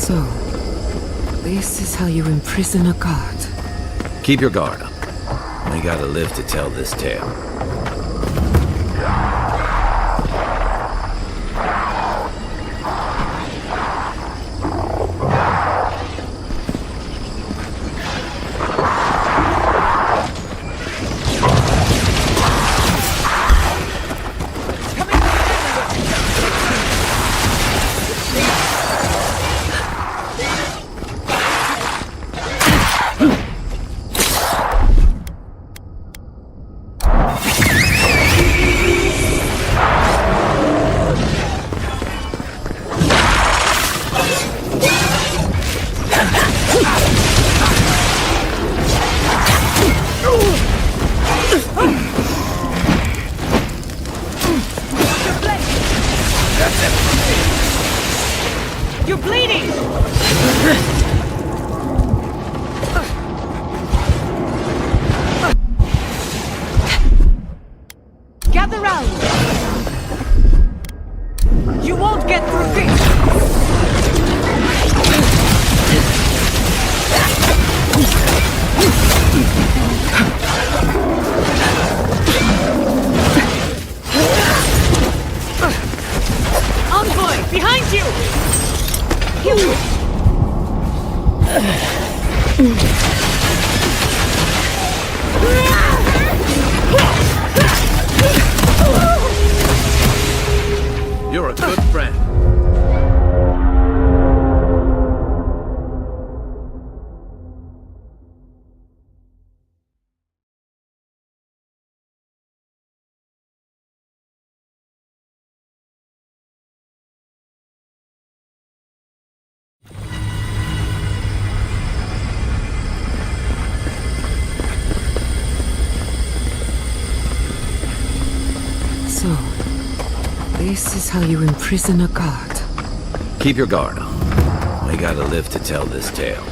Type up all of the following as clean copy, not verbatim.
So, this is how you imprison a god. Keep your guard up. We gotta live to tell this tale. You're a good friend. So, this is how you imprison a god. Keep your guard up. We gotta live to tell this tale.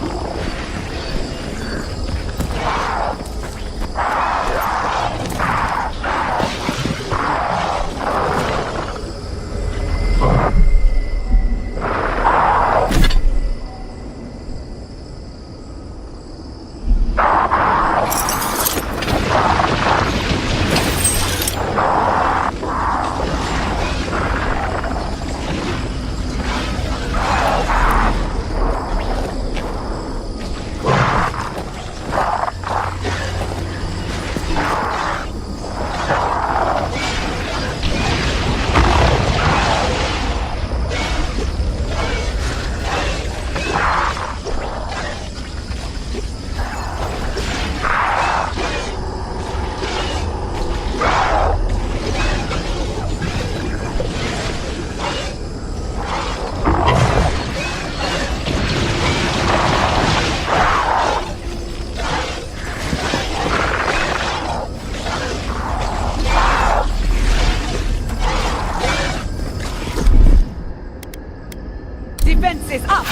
Defenses up!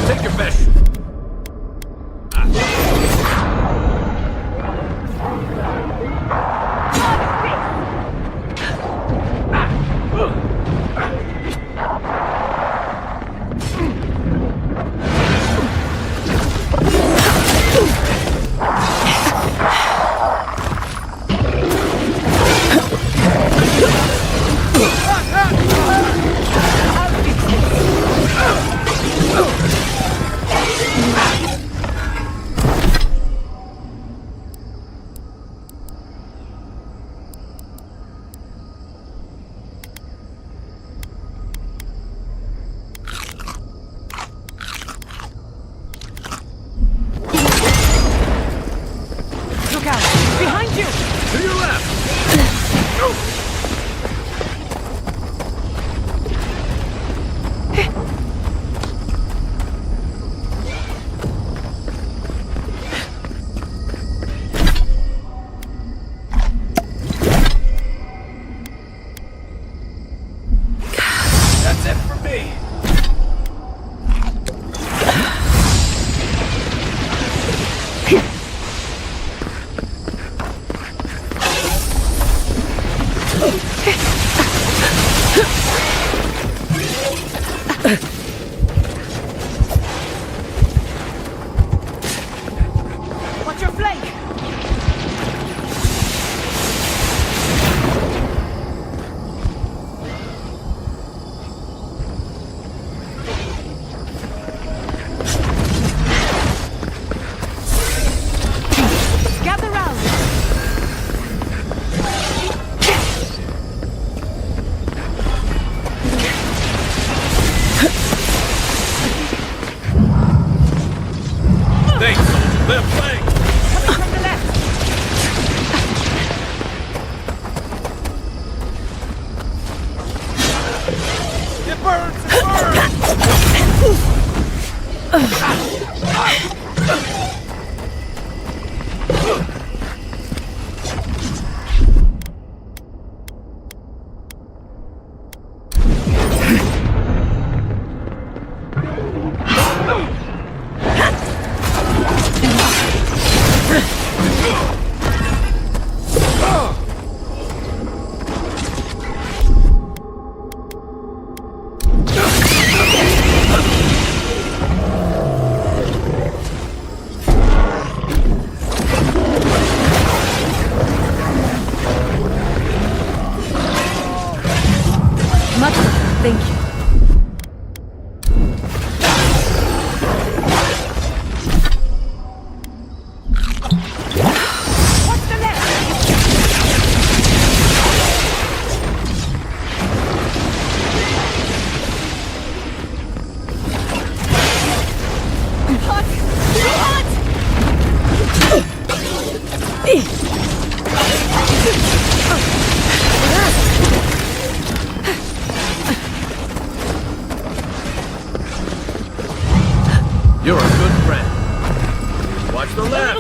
Take your best.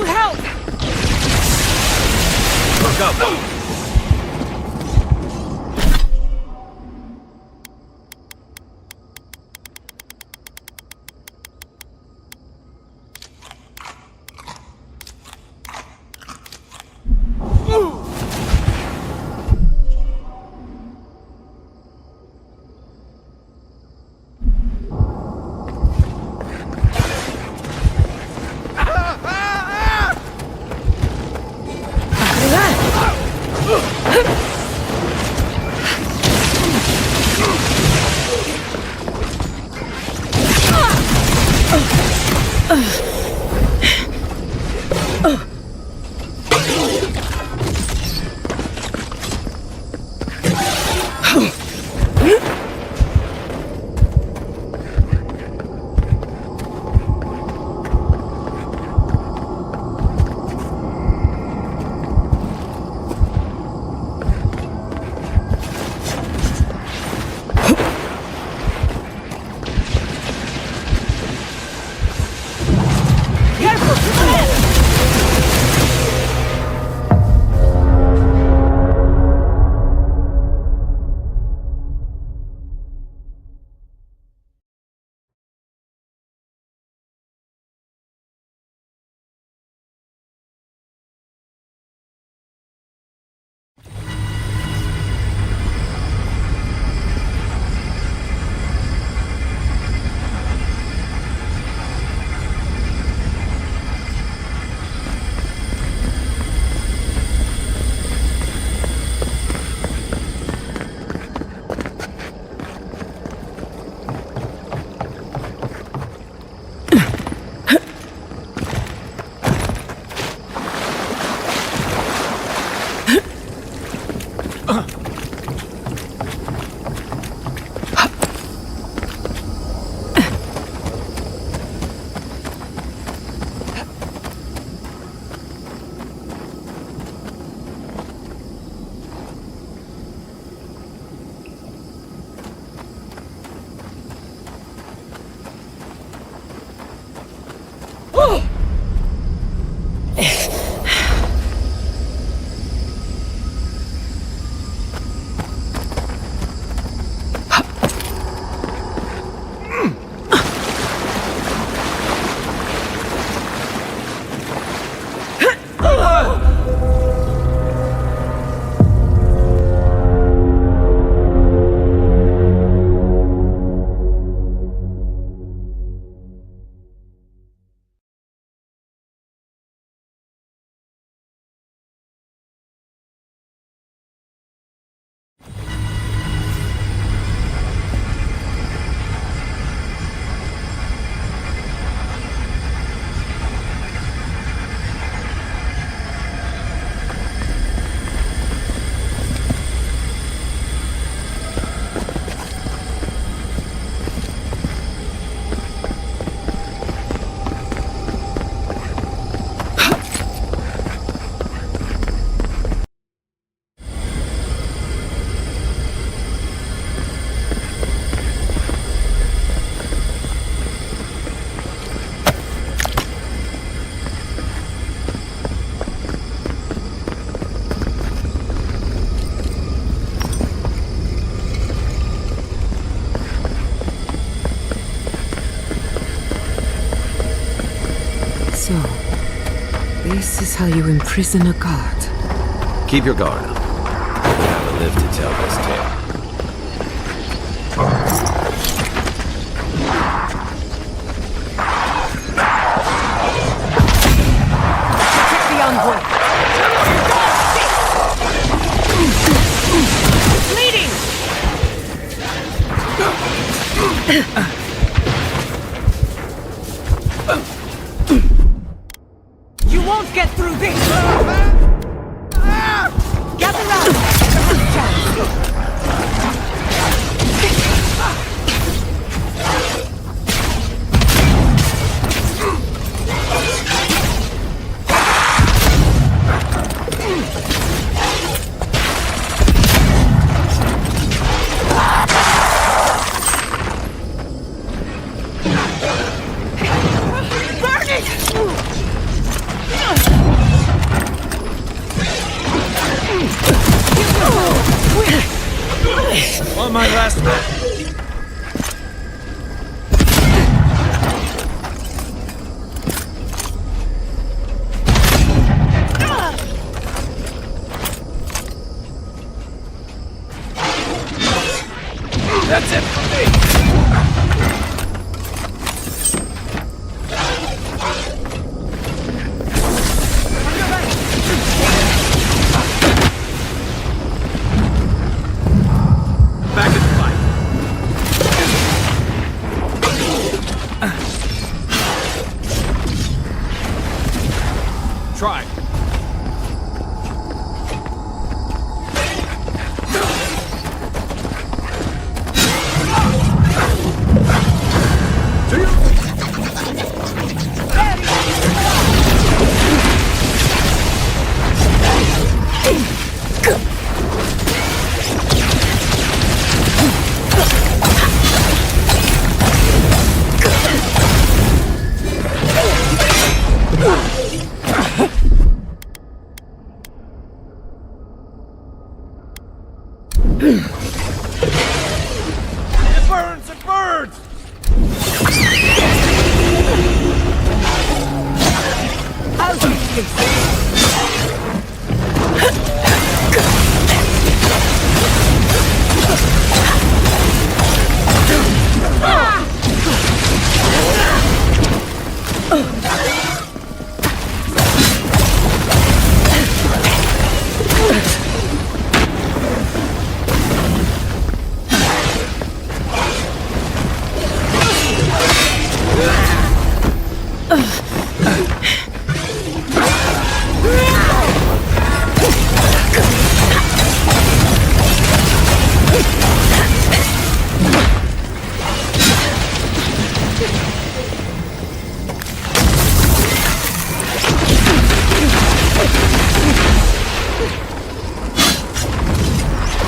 No help! Look up! So, this is how you imprison a god. Keep your guard up. We gotta live to tell this tale. Protect the envoy! Bleeding! You won't get through this! Gather round! Burn it! on my last man. That's it for me! Back in the fight! Try. It burns! It burns! I'll do this.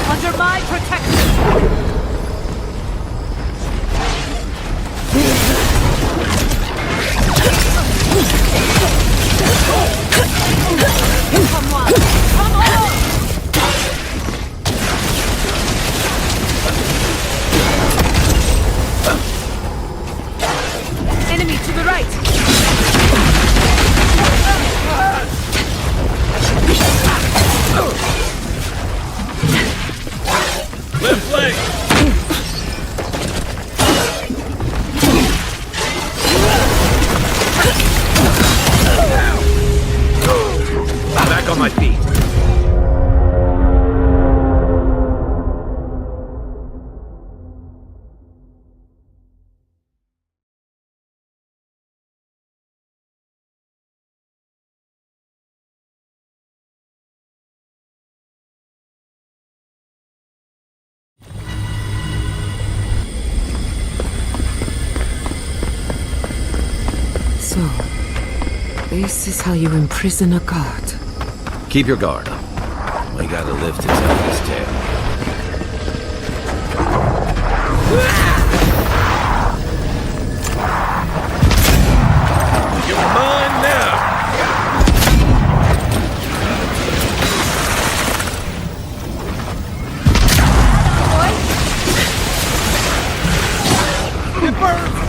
Under my protection! Come on! Come on! Enemy to the right! Left leg! Back on my feet. So, this is how you imprison a god. Keep your guard up. We gotta live to tell this tale. You're mine now! It burns! It burns!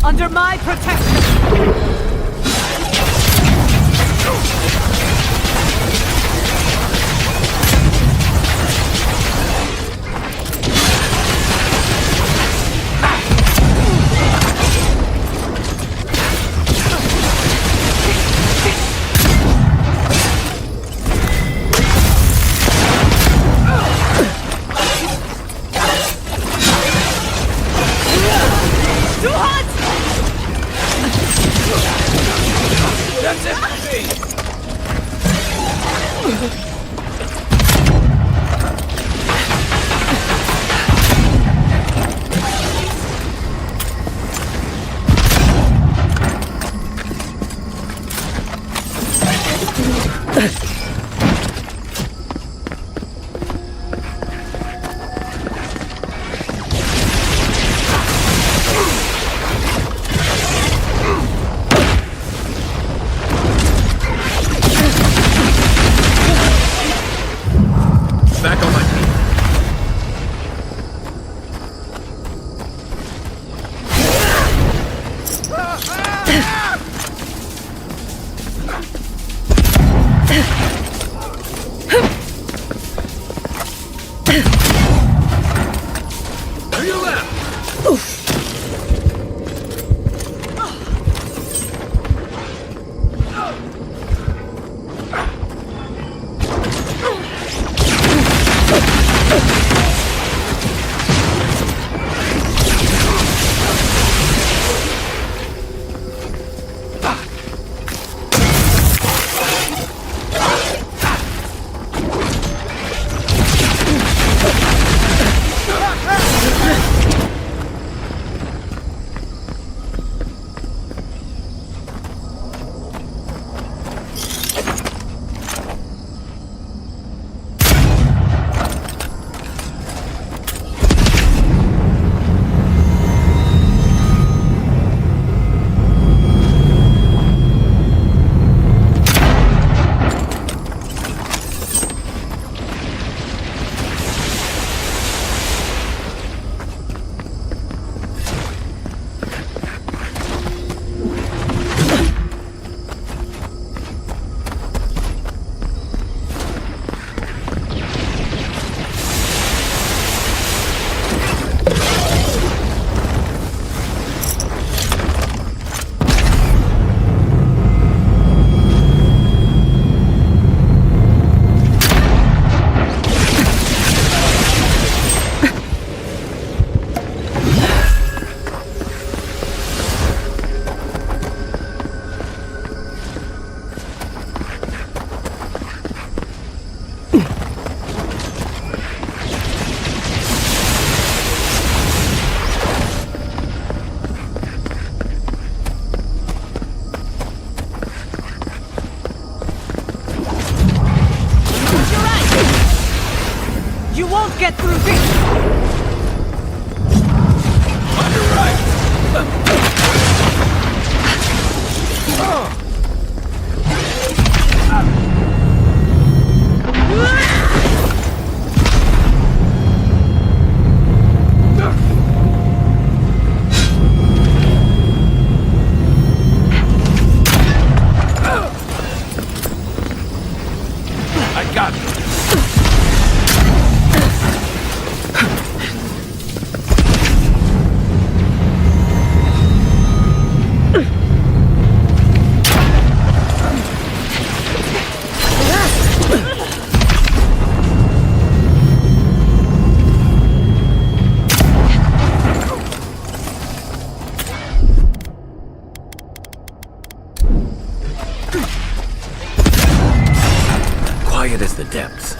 Under my protection! Too hot! That's it for me! To your left! Get through this! On your right! I got it! Quiet as the depths.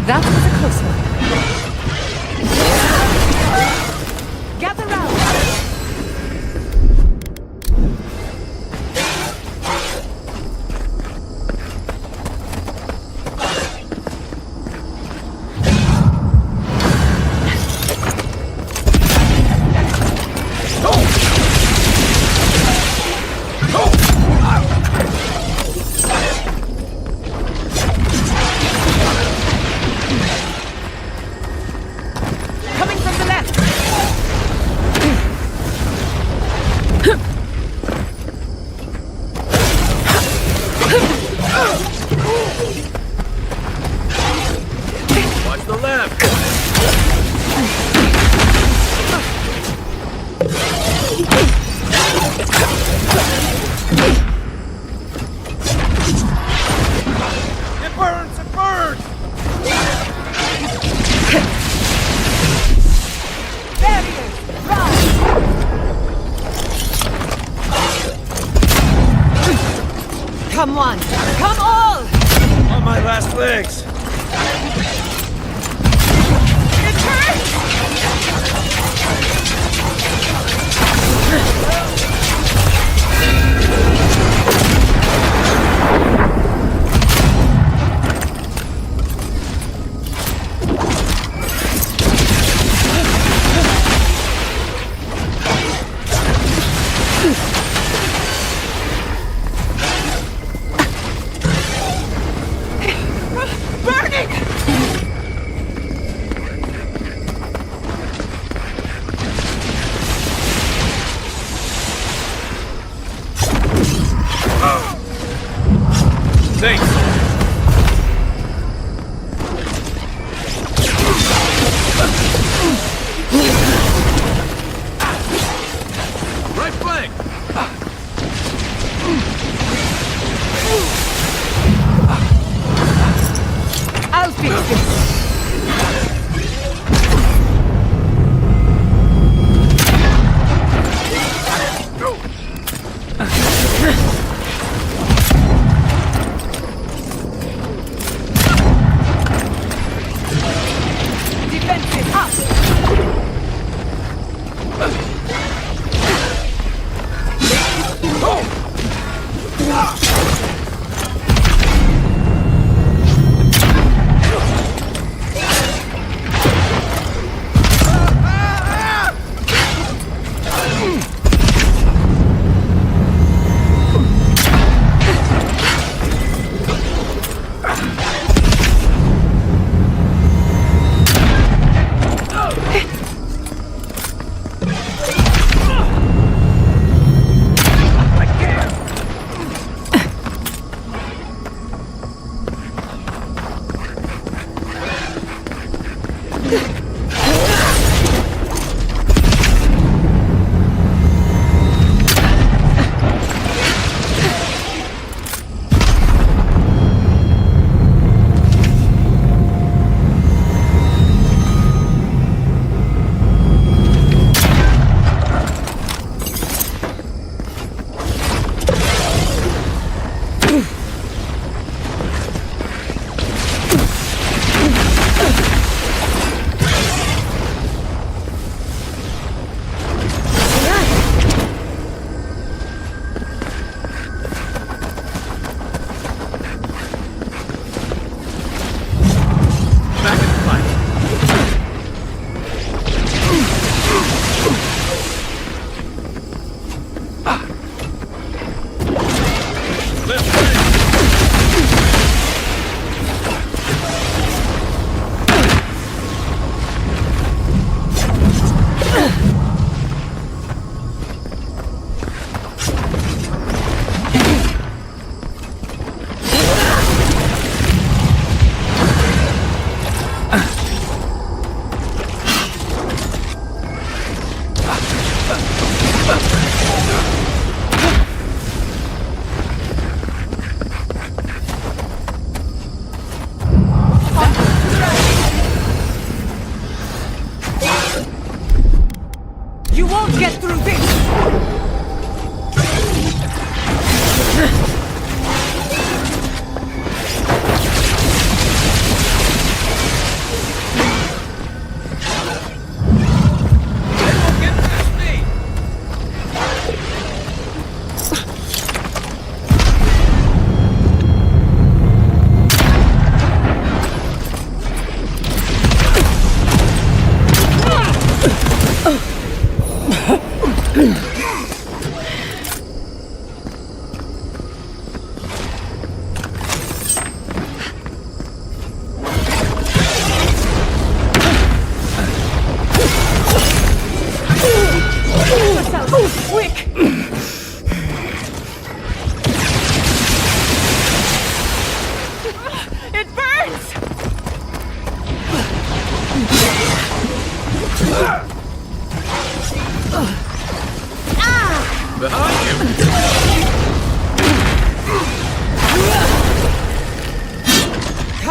That was a close one. Gather round. Coming from the left. Watch the left! It burns! It burns! There he is. Round. Come one. Come all. On my last legs! It hurts.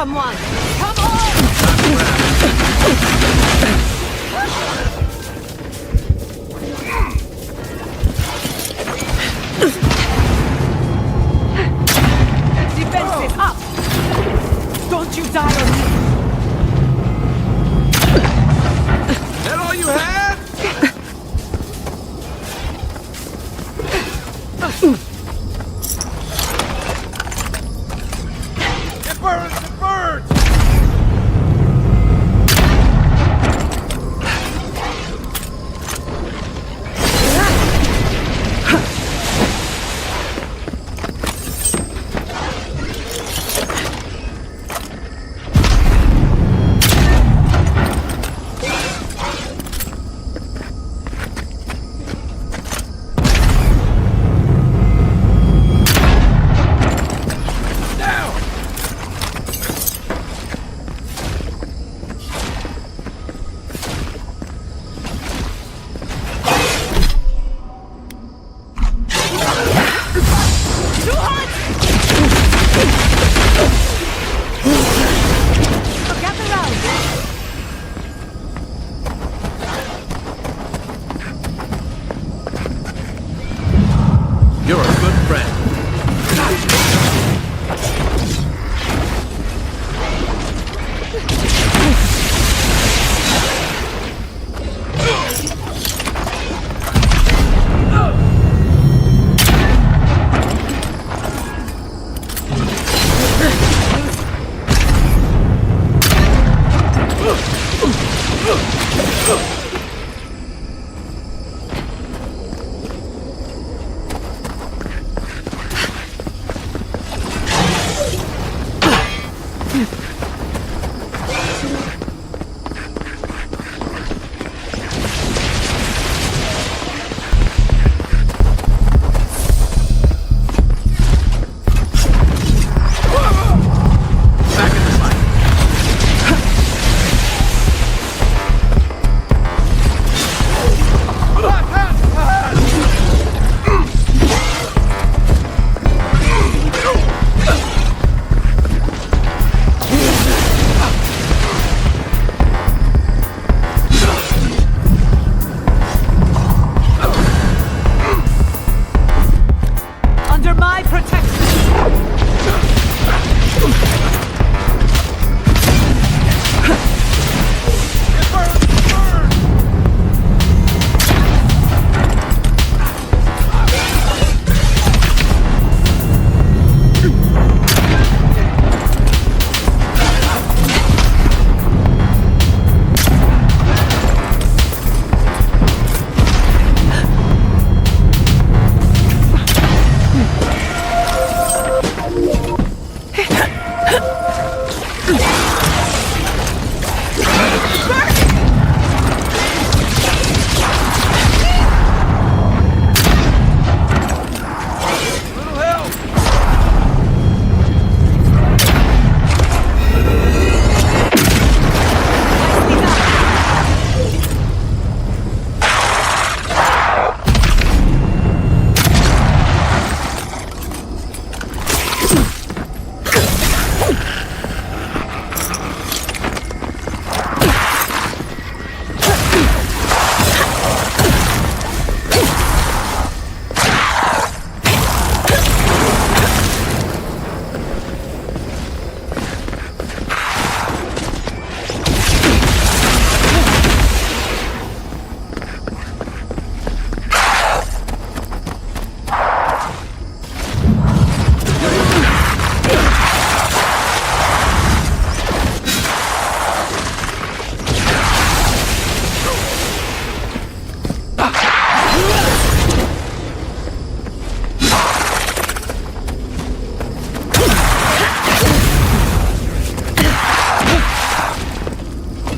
Come on! Come on! Defense is up! Don't you die on me! Is that all you had? It burns! It burns!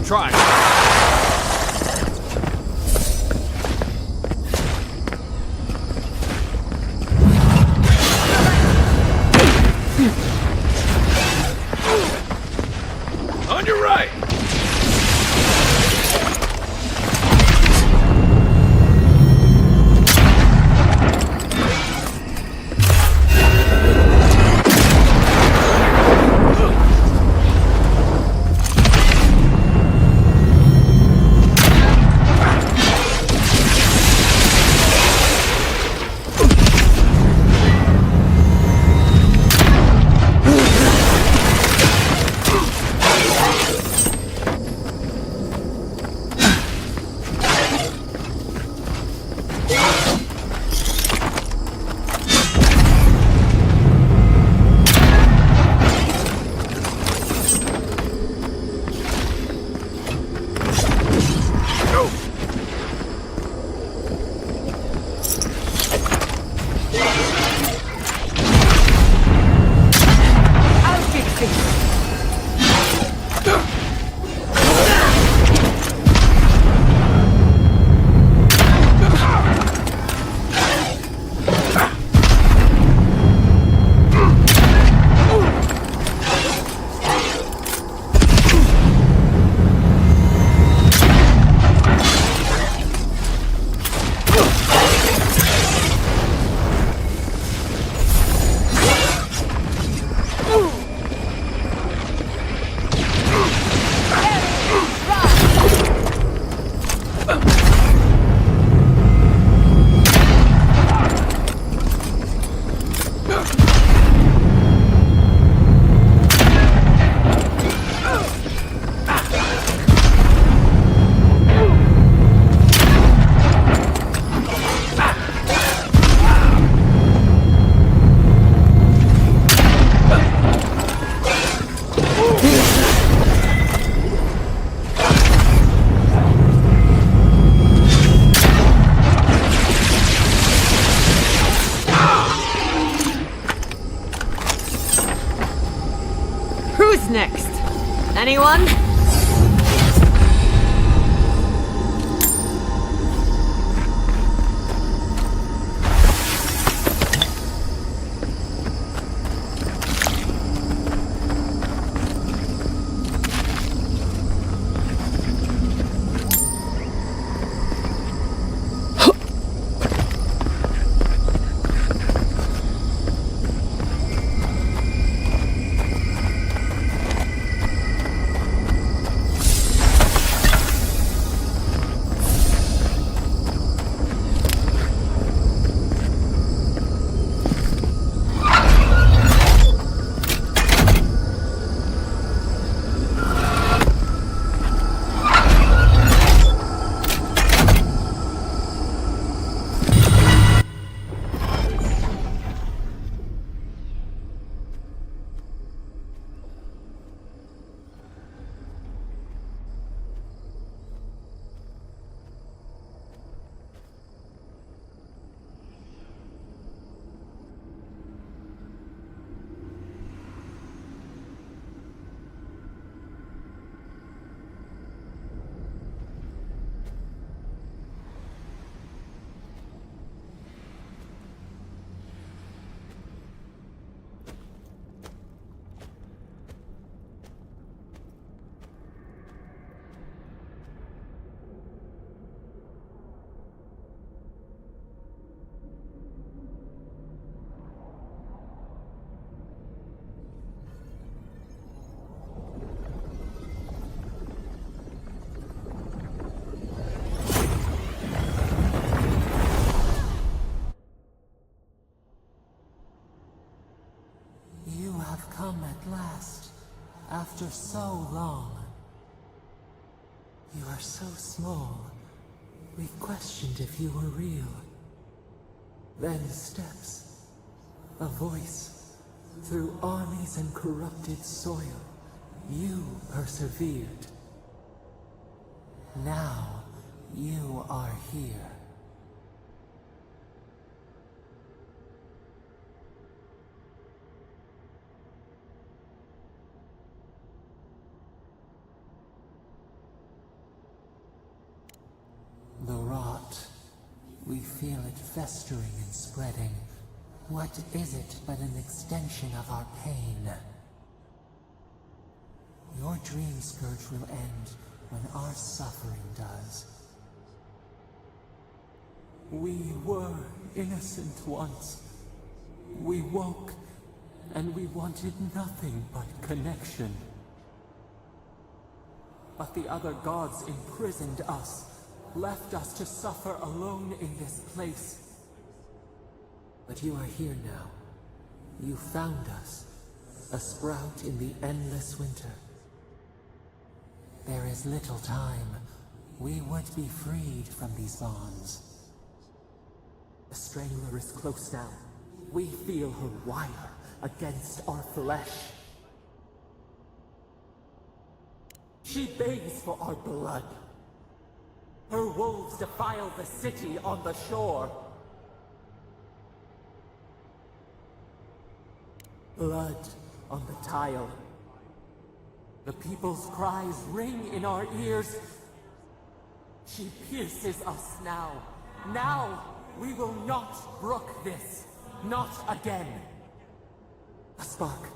trying. On your right! Who's next? Anyone? Come at last, after so long. You are so small, we questioned if you were real. Then steps, a voice, through armies and corrupted soil, you persevered. Now, you are here. feel it festering and spreading. What is it but an extension of our pain? Your dream scourge will end when our suffering does. We were innocent once. We woke, and we wanted nothing but connection. But the other gods imprisoned us, left us to suffer alone in this place. But you are here now. You found us, a sprout in the endless winter. There is little time. We would be freed from these bonds. The strangler is close now. We feel her wire against our flesh. She begs for our blood. Her wolves defile the city on the shore. Blood on the tile. The people's cries ring in our ears. She pierces us now. Now we will not brook this. Not again. A spark.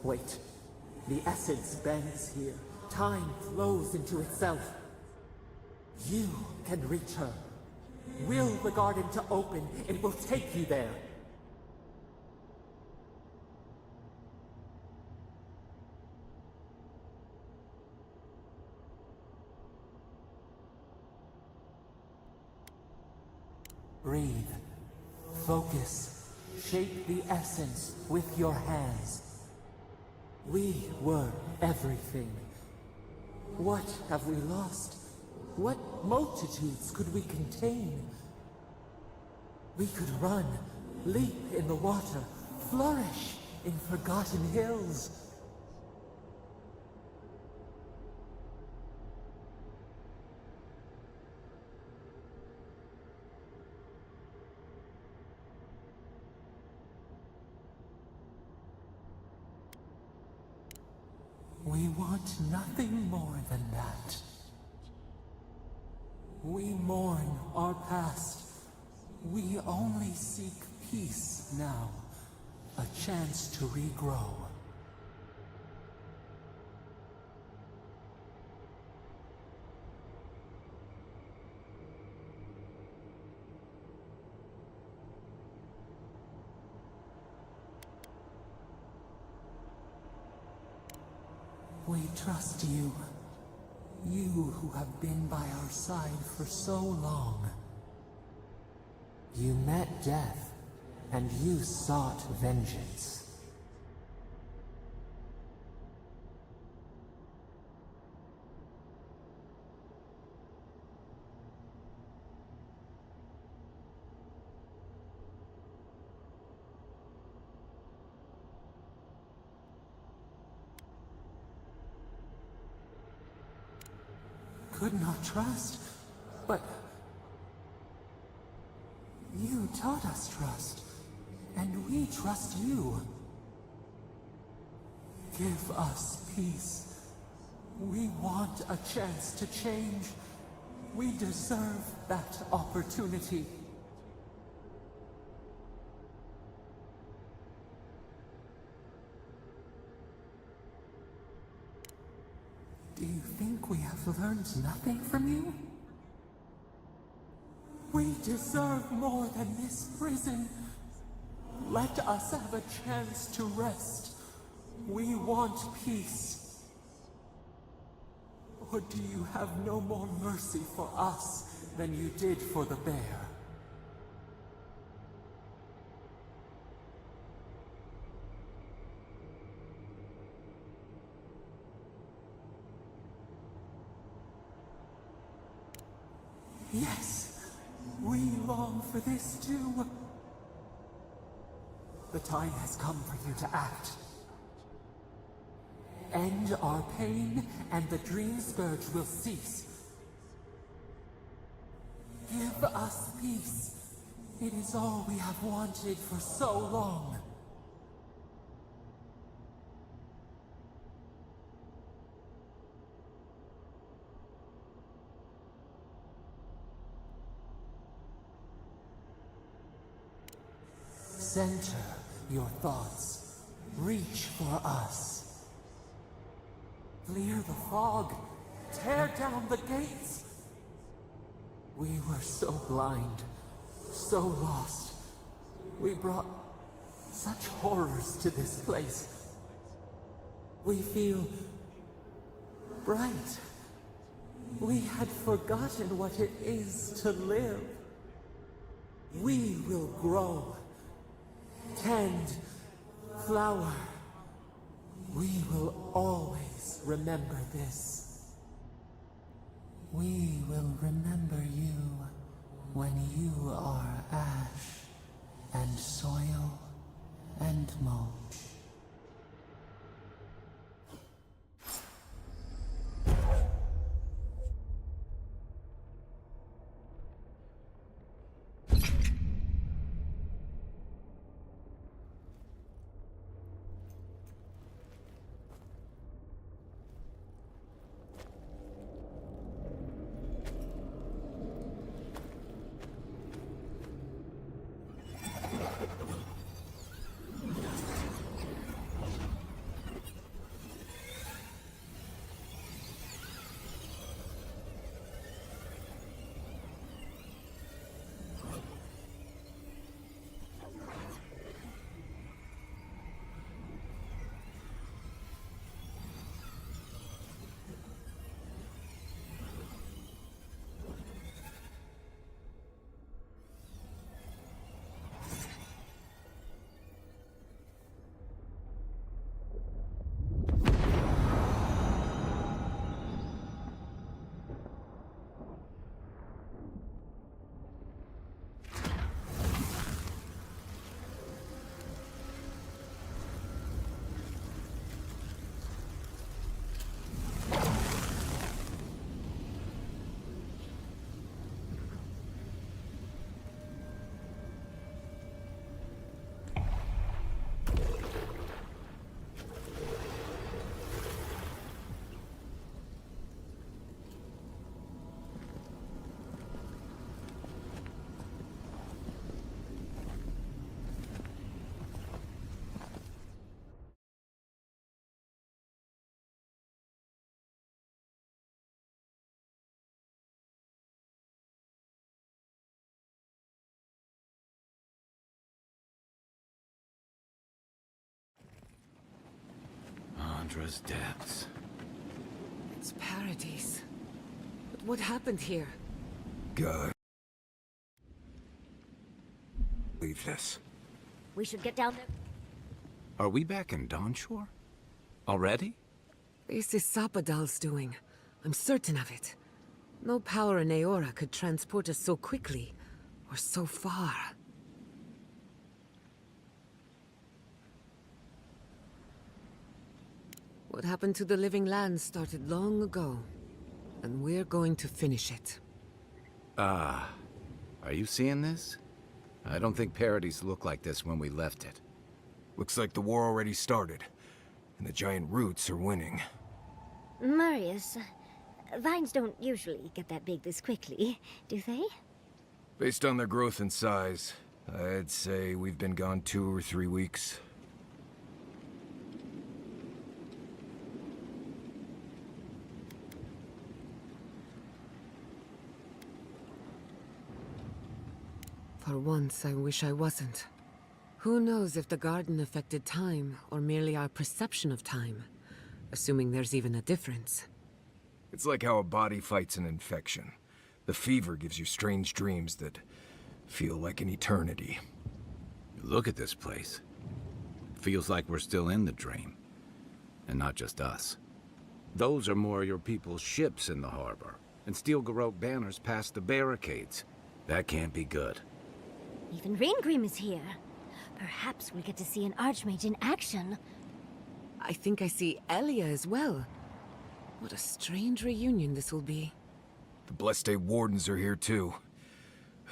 Wait. The essence bends here. Time flows into itself. You can reach her. Will the garden to open, it will take you there. Breathe. Focus. Shape the essence with your hands. We were everything. What have we lost? What multitudes could we contain? We could run, leap in the water, flourish in forgotten hills. We want nothing more than that. We mourn our past. We only seek peace now. A chance to regrow. We trust you. You who have been by our side for so long. You met death, and you sought vengeance. Could not trust, but you taught us trust, and we trust you. Give us peace. We want a chance to change. We deserve that opportunity. Do you think we have learned nothing from you? We deserve more than this prison. Let us have a chance to rest. We want peace. Or do you have no more mercy for us than you did for the bear? Yes, we long for this too. The time has come for you to act. End our pain, and the dream scourge will cease. Give us peace. It is all we have wanted for so long. Center your thoughts. Reach for us. Clear the fog. Tear down the gates. We were so blind, so lost. We brought such horrors to this place. We feel bright. We had forgotten what it is to live. We will grow, tend, flower. We will always remember this. We will remember you when you are ash and soil and mulch. Andra's depths. It's paradise. But what happened here? God. Leave this. We should get down there. Are we back in Dawnshore? Already? This is Sapadal's doing. I'm certain of it. No power in Eora could transport us so quickly, or so far. What happened to the living land started long ago, and we're going to finish it. Are you seeing this? I don't think Paradise looked like this when we left it. Looks like the war already started, and the giant roots are winning. Marius, vines don't usually get that big this quickly, do they? Based on their growth and size, I'd say we've been gone 2 or 3 weeks. For once, I wish I wasn't. Who knows if the garden affected time, or merely our perception of time? Assuming there's even a difference. It's like how a body fights an infection. The fever gives you strange dreams that feel like an eternity. Look at this place. Feels like we're still in the dream. And not just us. Those are more your people's ships in the harbor, and steel Garrote banners past the barricades. That can't be good. Even Reingrim is here. Perhaps we'll get to see an Archmage in action. I think I see Elia as well. What a strange reunion this will be. The Blessed Wardens are here too.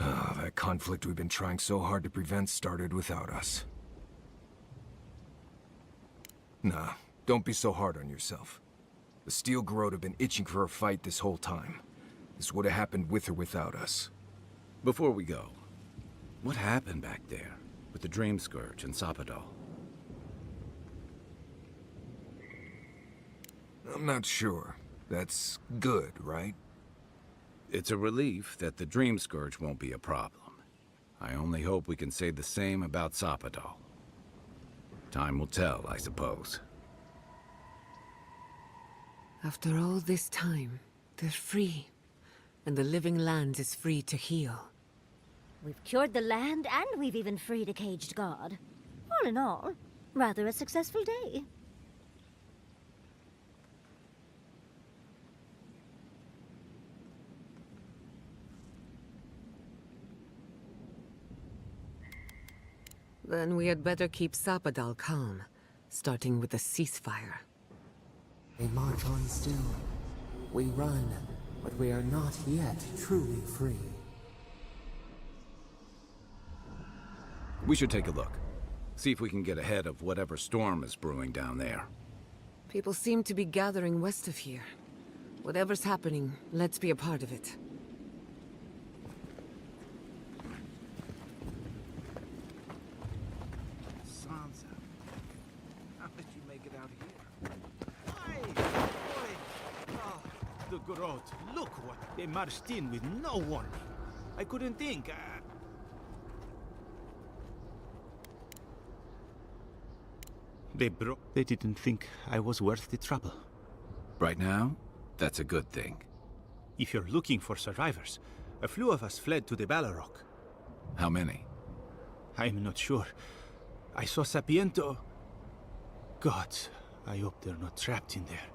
That conflict we've been trying so hard to prevent started without us. Nah, don't be so hard on yourself. The Steel Garrote have been itching for a fight this whole time. This would have happened with or without us. Before we go, what happened back there? with the Dream Scourge and Sapadal. I'm not sure. That's good, right? It's a relief that the Dream Scourge won't be a problem. I only hope we can say the same about Sapadal. Time will tell, I suppose. After all this time, they're free. And the living land is free to heal. We've cured the land, and we've even freed a caged god. All in all, rather a successful day. Then we had better keep Sapadal calm, starting with a ceasefire. We march on still. We run, but we are not yet truly free. We should take a look. See if we can get ahead of whatever storm is brewing down there. People seem to be gathering west of here. Whatever's happening, let's be a part of it. Sansa, how did you make it out here? The growth. Look what they marched in with no warning. I couldn't think. They didn't think I was worth the trouble. Right now, that's a good thing. If you're looking for survivors, a few of us fled to the Balrog. How many? I'm not sure. I saw Sapiento. God, I hope they're not trapped in there.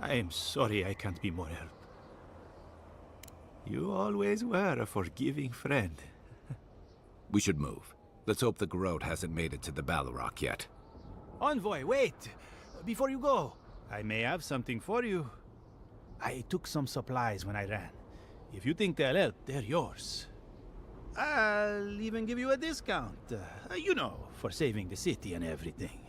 I am sorry I can't be more help. You always were a forgiving friend. We should move. Let's hope the Garrote hasn't made it to the Balrog yet. Envoy, wait! Before you go, I may have something for you. I took some supplies when I ran. If you think they'll help, they're yours. I'll even give you a discount. You know, for saving the city and everything.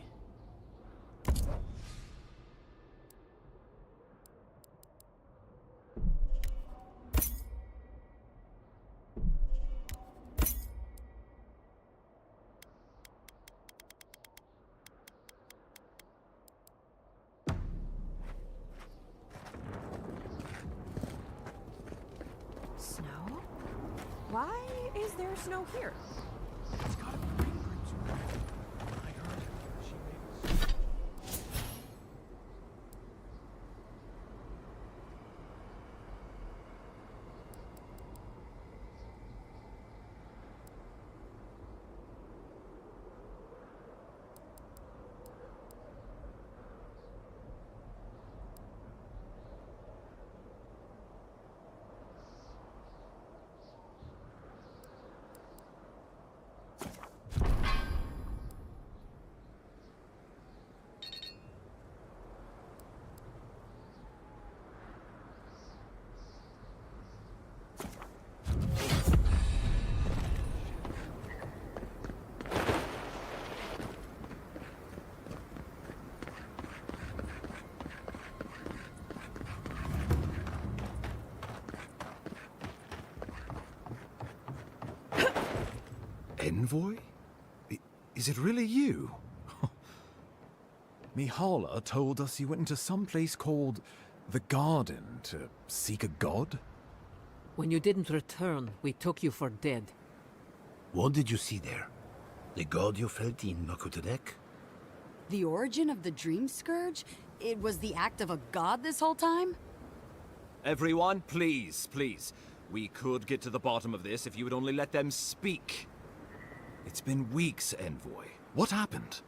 Snow? Why is there snow here? Envoy? Is it really you? Mihala told us you went into some place called the Garden to seek a god? When you didn't return, we took you for dead. What did you see there? The god you felt in Makutadek? The origin of the Dream Scourge? It was the act of a god this whole time? Everyone, please, please. We could get to the bottom of this if you would only let them speak. It's been weeks, Envoy. What happened?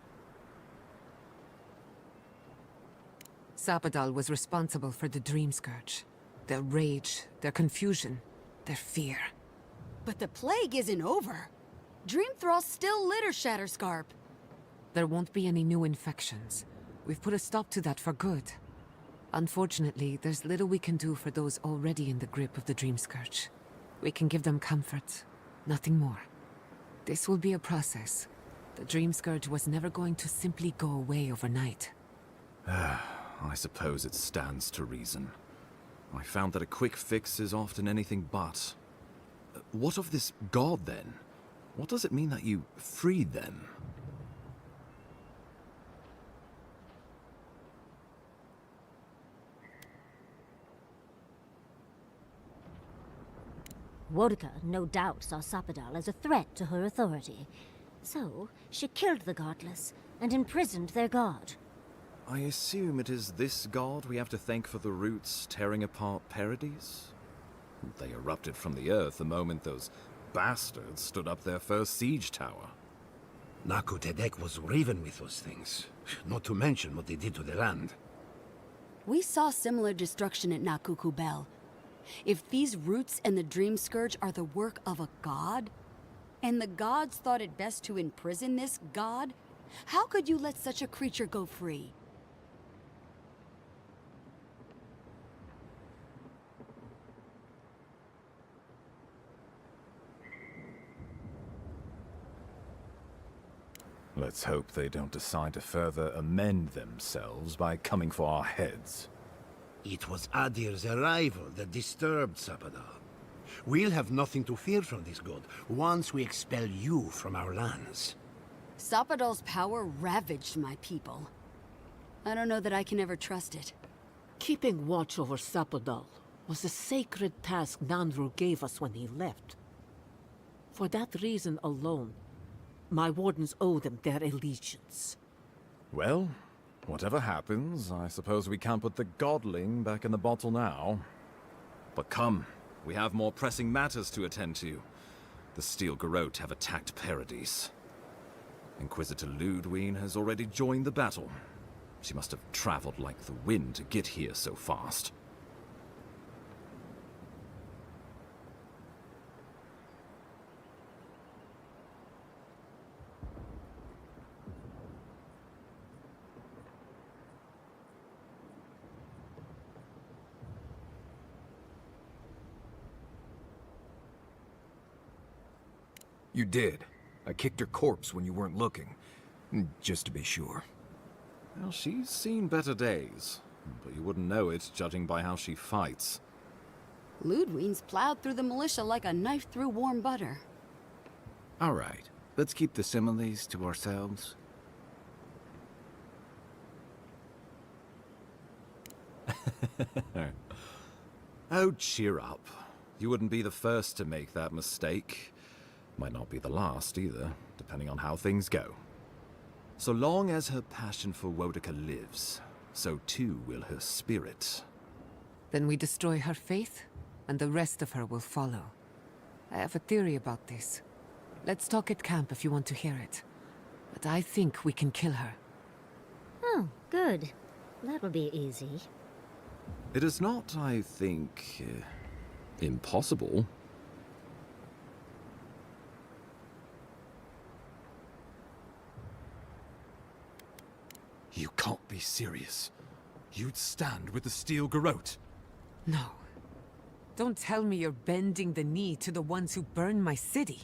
Sapadal was responsible for the Dream Scourge. Their rage, their confusion, their fear. But the plague isn't over. Dream Thralls still litter Shatterscarp. There won't be any new infections. We've put a stop to that for good. Unfortunately, there's little we can do for those already in the grip of the Dream Scourge. We can give them comfort, nothing more. This will be a process. The Dream Scourge was never going to simply go away overnight. I suppose it stands to reason. I found that a quick fix is often anything but. What of this god, then? What does it mean that you freed them? Wodka no doubt saw Sapadal as a threat to her authority. So, she killed the godless and imprisoned their god. I assume it is this god we have to thank for the roots tearing apart Paradise? They erupted from the earth the moment those bastards stood up their first siege tower. Naku Tedek was raven with those things, not to mention what they did to the land. We saw similar destruction at Nakuku Bell. If these roots and the Dream Scourge are the work of a god, and the gods thought it best to imprison this god, how could you let such a creature go free? Let's hope they don't decide to further amend themselves by coming for our heads. It was Adir's arrival that disturbed Sapadal. We'll have nothing to fear from this god once we expel you from our lands. Sapadal's power ravaged my people. I don't know that I can ever trust it. Keeping watch over Sapadal was a sacred task Nandru gave us when he left. For that reason alone, my wardens owe them their allegiance. Well, whatever happens, I suppose we can't put the godling back in the bottle now. But come, we have more pressing matters to attend to. The Steel Garrote have attacked Paradise. Inquisitor Ludwig has already joined the battle. She must have traveled like the wind to get here so fast. You did. I kicked her corpse when you weren't looking. Just to be sure. Well, she's seen better days, but you wouldn't know it judging by how she fights. Ludwig's plowed through the militia like a knife through warm butter. All right, let's keep the similes to ourselves. Oh, cheer up. You wouldn't be the first to make that mistake. Might not be the last either, depending on how things go. So long as her passion for Wodka lives, so too will her spirit. Then we destroy her faith, and the rest of her will follow. I have a theory about this. Let's talk at camp if you want to hear it. But I think we can kill her. Oh, good. That will be easy. It is not, I think, impossible. You can't be serious. You'd stand with the Steel Garrote. No. Don't tell me you're bending the knee to the ones who burned my city.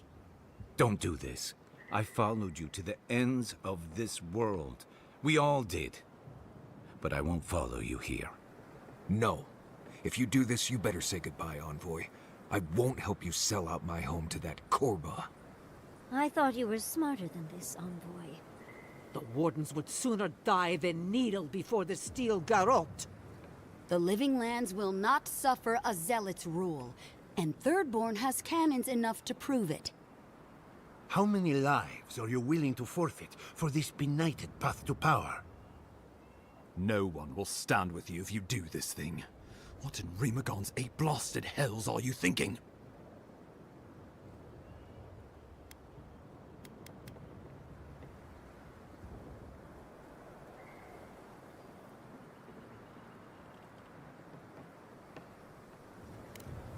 Don't do this. I followed you to the ends of this world. We all did. But I won't follow you here. No. If you do this, you better say goodbye, Envoy. I won't help you sell out my home to that Korba. I thought you were smarter than this, Envoy. The wardens would sooner die than kneel before the Steel Garrote. The Living Lands will not suffer a zealot's rule, and Thirdborn has cannons enough to prove it. How many lives are you willing to forfeit for this benighted path to power? No one will stand with you if you do this thing. What in Remagon's eight blasted hells are you thinking?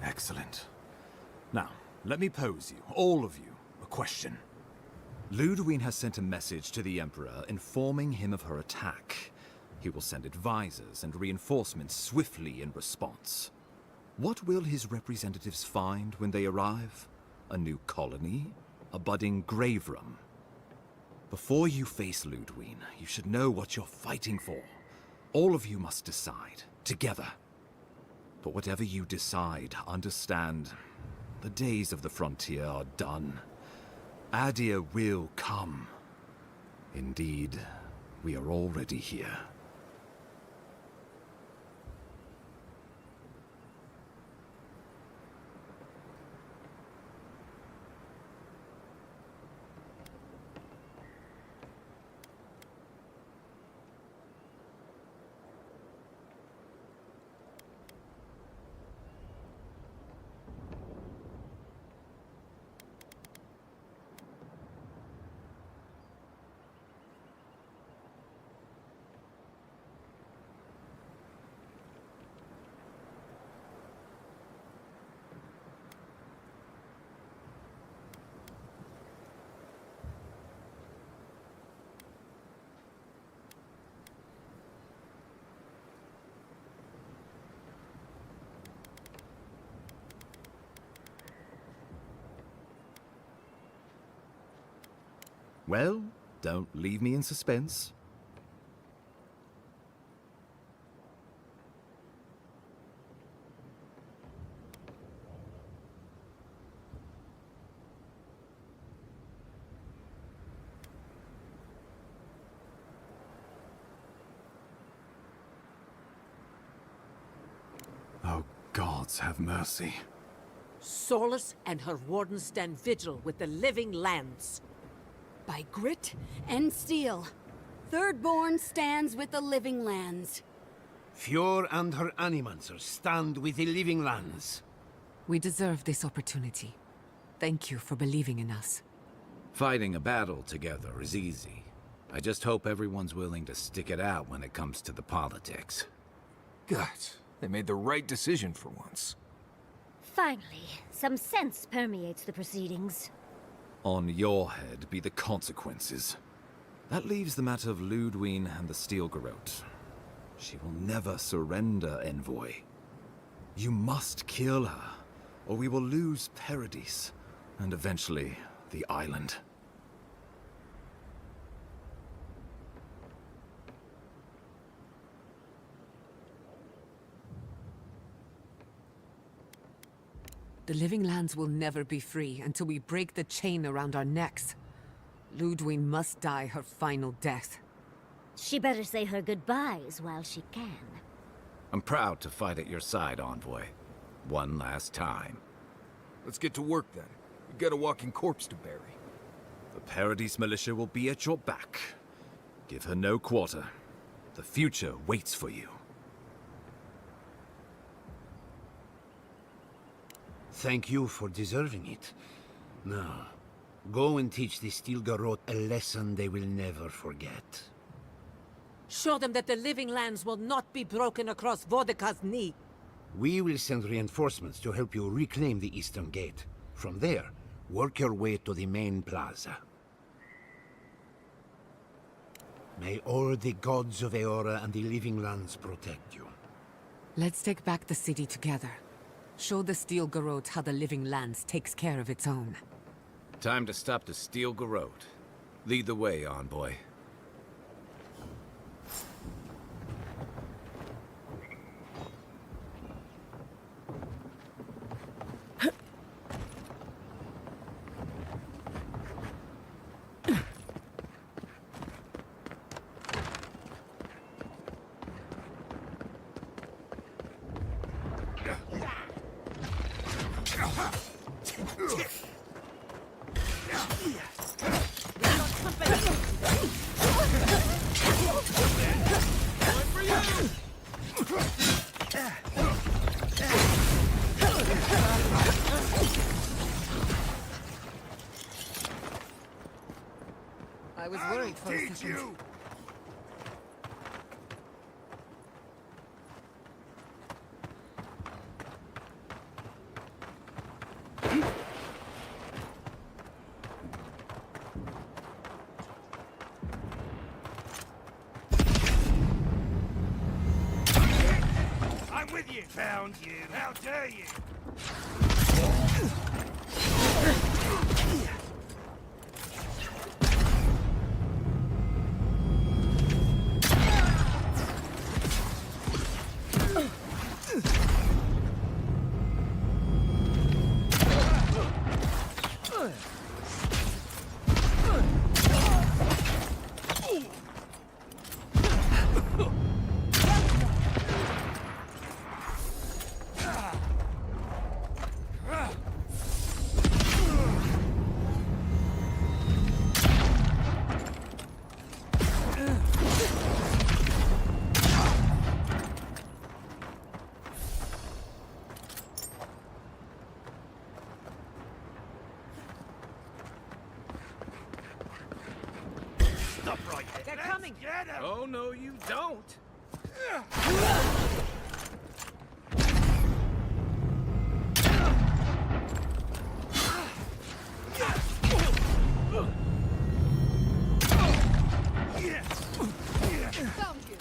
Excellent. Now, let me pose you, all of you, a question. Ludwig has sent a message to the Emperor informing him of her attack. He will send advisors and reinforcements swiftly in response. What will his representatives find when they arrive? A new colony? A budding grave room? Before you face Ludwig, you should know what you're fighting for. All of you must decide, together. But whatever you decide, understand, the days of the frontier are done. Adir will come. Indeed, we are already here. Well, don't leave me in suspense. Oh, gods have mercy. Solus and her wardens stand vigil with the living lands. By grit and steel, Thirdborn stands with the living lands. Fjord and her animancers stand with the living lands. We deserve this opportunity. Thank you for believing in us. Fighting a battle together is easy. I just hope everyone's willing to stick it out when it comes to the politics. God, they made the right decision for once. Finally, some sense permeates the proceedings. On your head be the consequences. That leaves the matter of Ludwine and the Steel Garrote. She will never surrender, Envoy. You must kill her, or we will lose Paradise, and eventually the island. The living lands will never be free until we break the chain around our necks. Ludwine must die her final death. She better say her goodbyes while she can. I'm proud to fight at your side, Envoy. One last time. Let's get to work then. We've got a walking corpse to bury. The Paradise militia will be at your back. Give her no quarter. The future waits for you. Thank you for deserving it. Now, go and teach the Steel Garrote a lesson they will never forget. Show them that the living lands will not be broken across Vodka's knee. We will send reinforcements to help you reclaim the Eastern Gate. From there, work your way to the main plaza. May all the gods of Eora and the living lands protect you. Let's take back the city together. Show the Steel Garrote how the living lands takes care of its own. Time to stop the Steel Garrote. Lead the way, Envoy. I was worried for a second. I'm with you! Found you! How dare you! up right there. They're coming. Get 'em. Oh, no, you don't. Found you.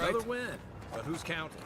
Another win, but who's counting?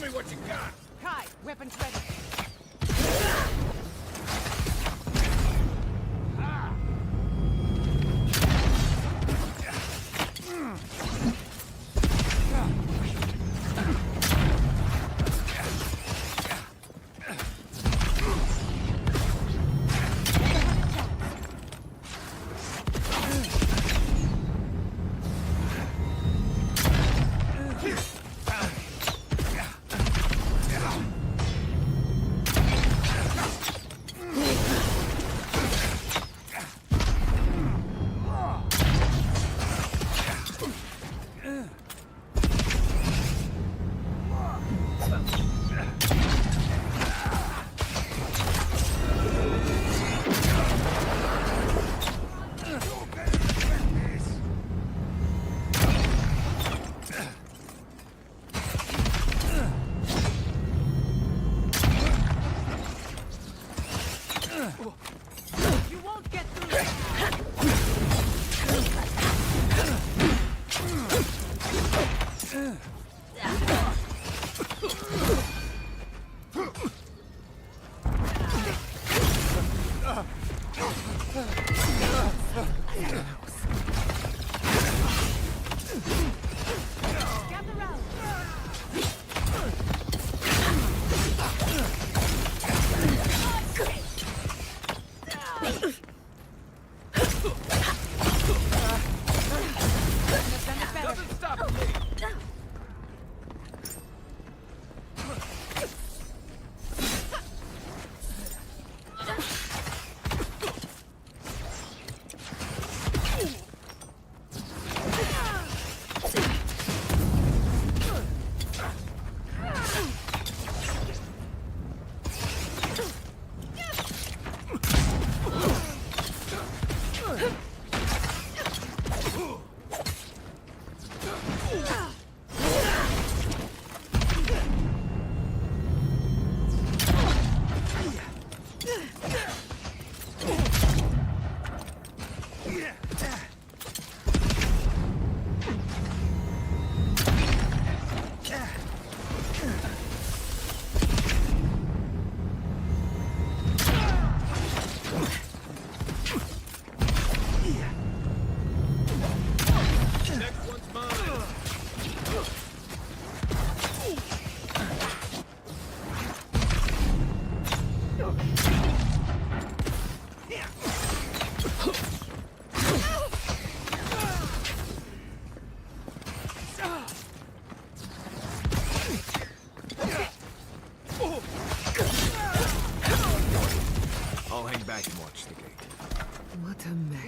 me what you got! Kai, weapons ready.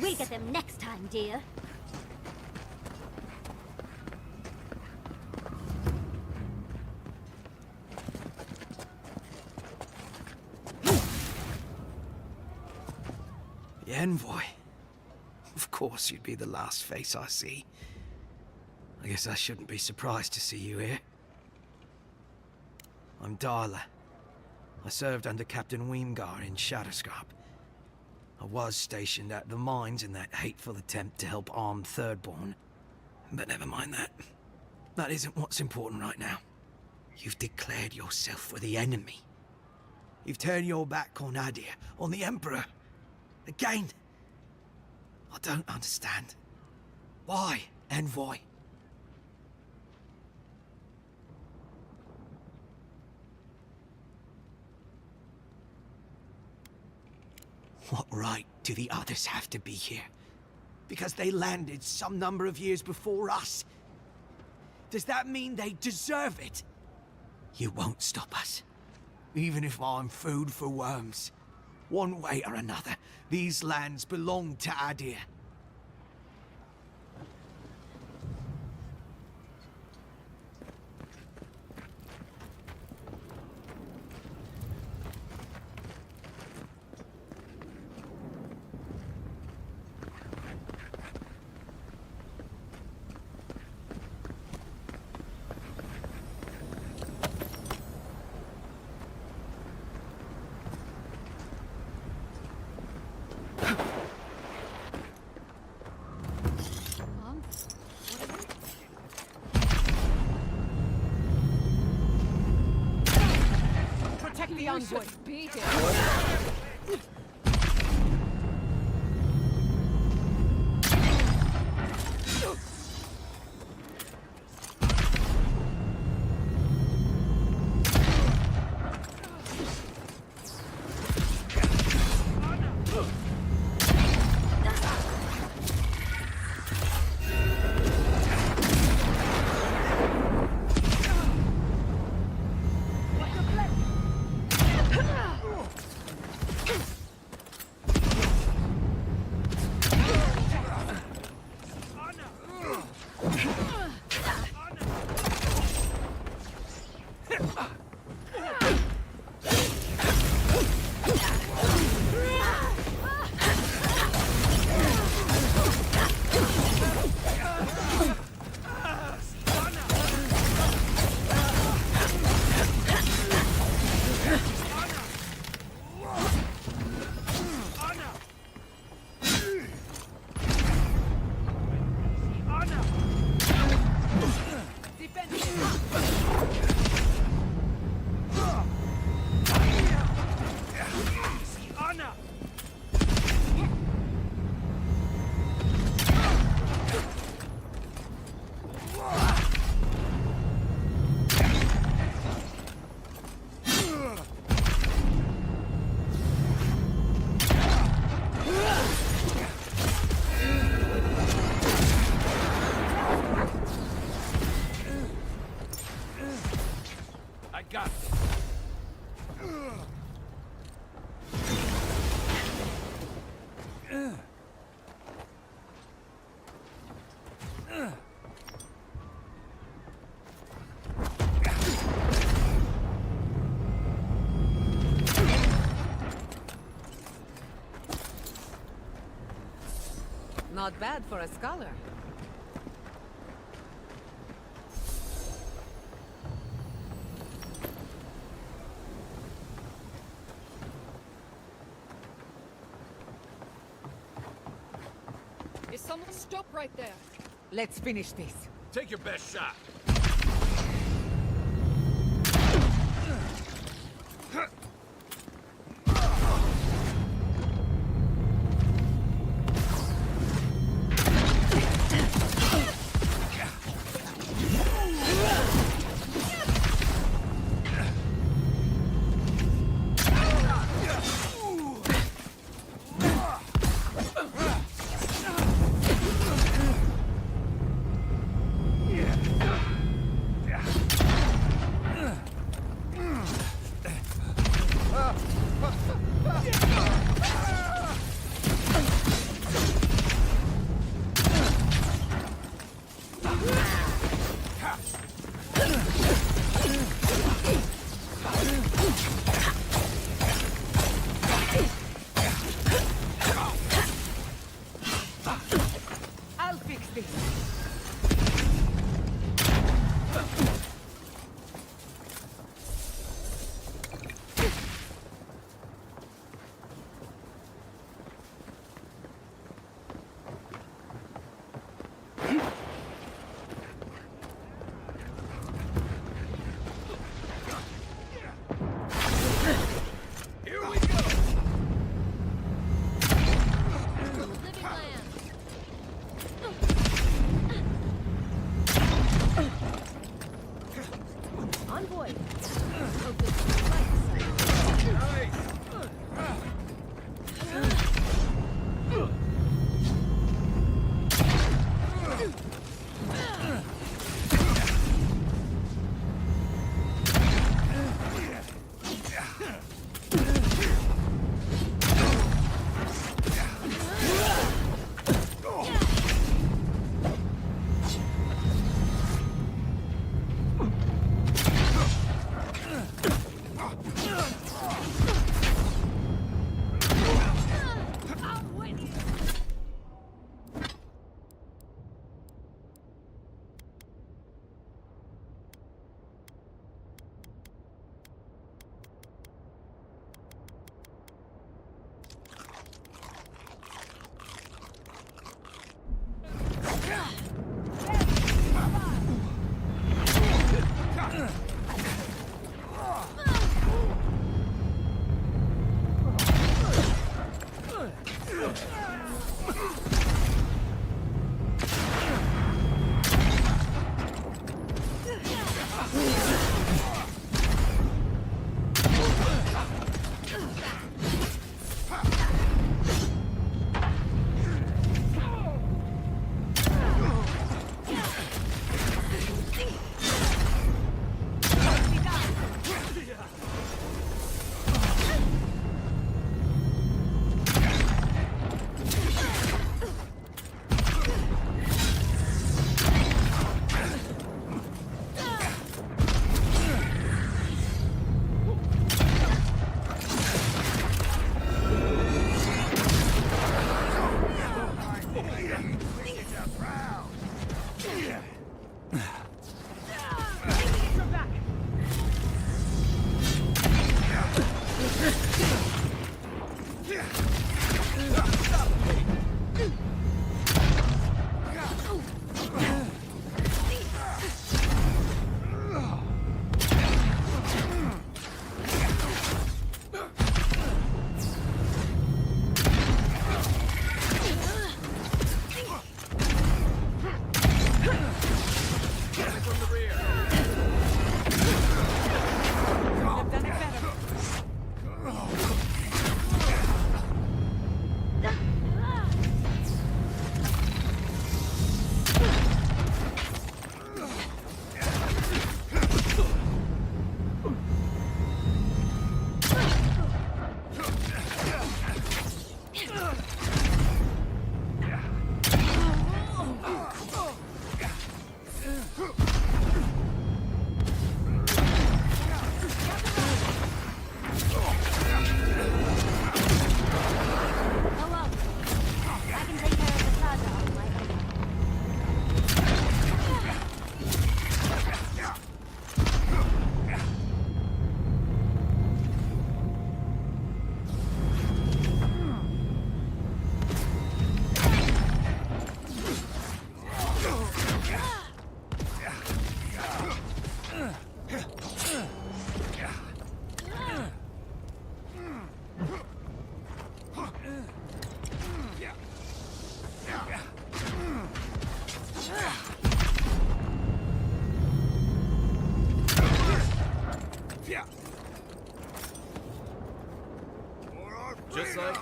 We'll get them next time, dear. The envoy. Of course you'd be the last face I see. I guess I shouldn't be surprised to see you here. I'm Darla. I served under Captain Weemgar in Shatterscarp. I was stationed at the mines in that hateful attempt to help arm Thirdborn. But never mind that. That isn't what's important right now. You've declared yourself for the enemy. You've turned your back on Adir, on the Emperor. Again. I don't understand. Why, envoy? What right do the others have to be here? Because they landed some number of years before us? Does that mean they deserve it? You won't stop us. Even if I'm food for worms. One way or another, these lands belong to Adir. the envoy. Be here. Not bad for a scholar. Is someone stop right there? Let's finish this. Take your best shot.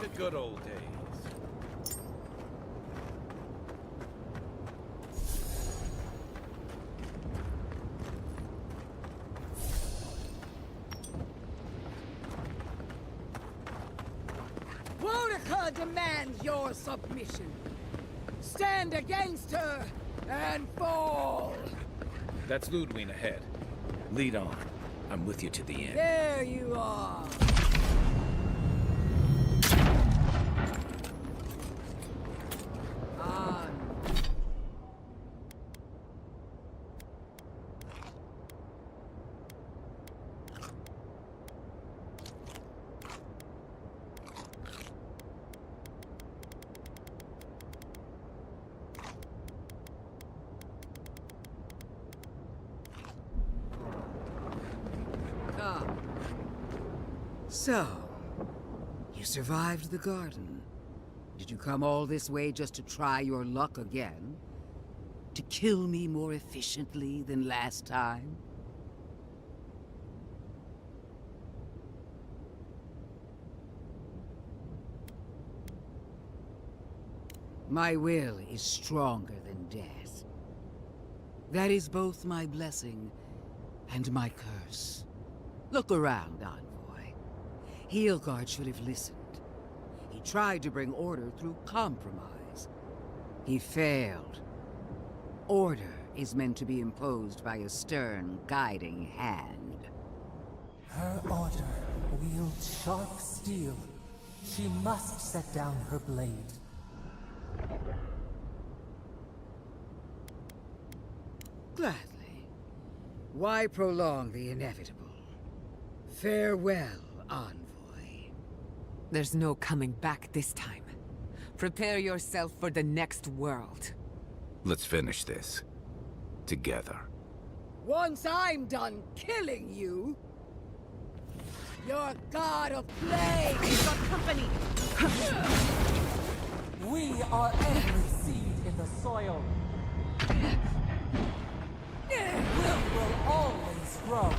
the good old days. Boudica demands your submission. Stand against her and fall. That's Ludwig ahead. Lead on. I'm with you to the end. There you are. So, you survived the garden. Did you come all this way just to try your luck again? To kill me more efficiently than last time? My will is stronger than death. That is both my blessing and my curse. Look around, Envoy. Heelguard should have listened. He tried to bring order through compromise. He failed. Order is meant to be imposed by a stern, guiding hand. Her order wields sharp steel. She must set down her blade. Gladly. Why prolong the inevitable? Farewell, Envoy. There's no coming back this time. Prepare yourself for the next world. Let's finish this. Together. Once I'm done killing you, your god of plague is got company. We are every seed in the soil. Will always grow.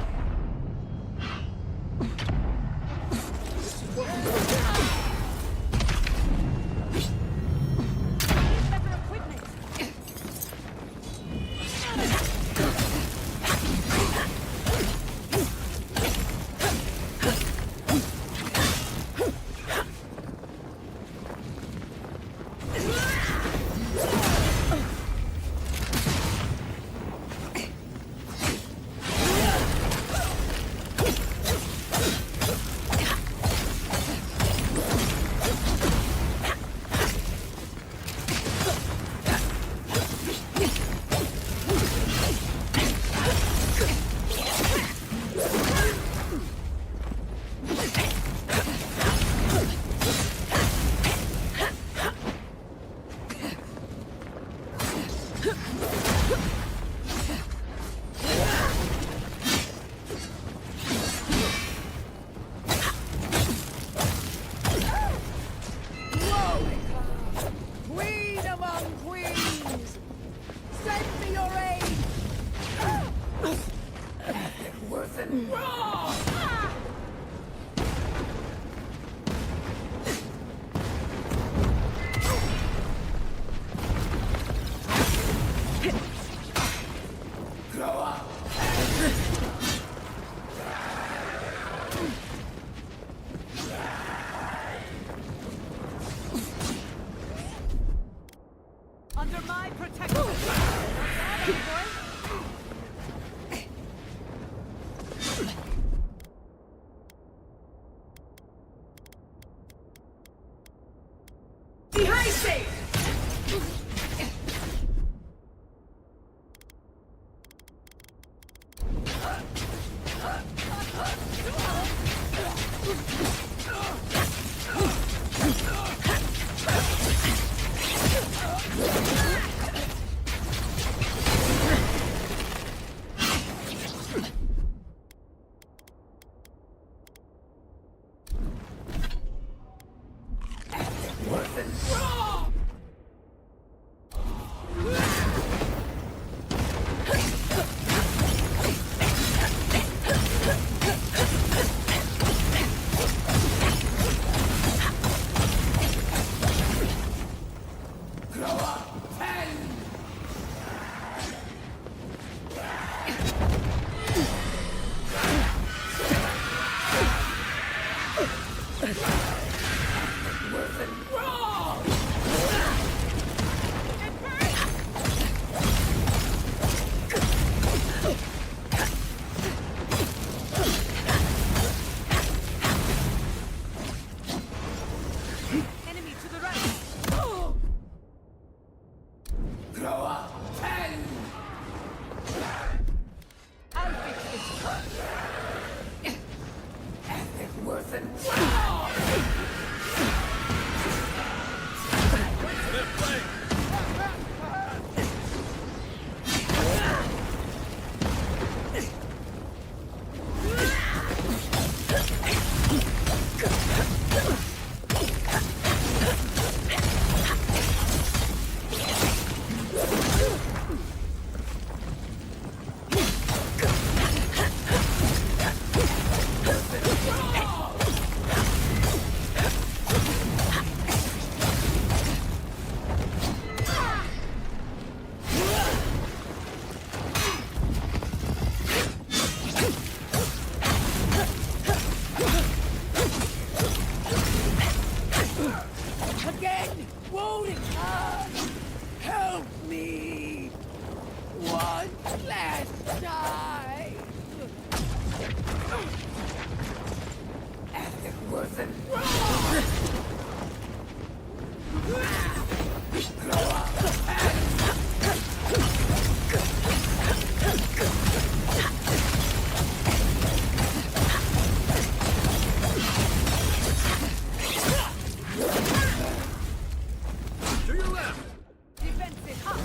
Die! And it wasn't wrong! To your left! Defensive up!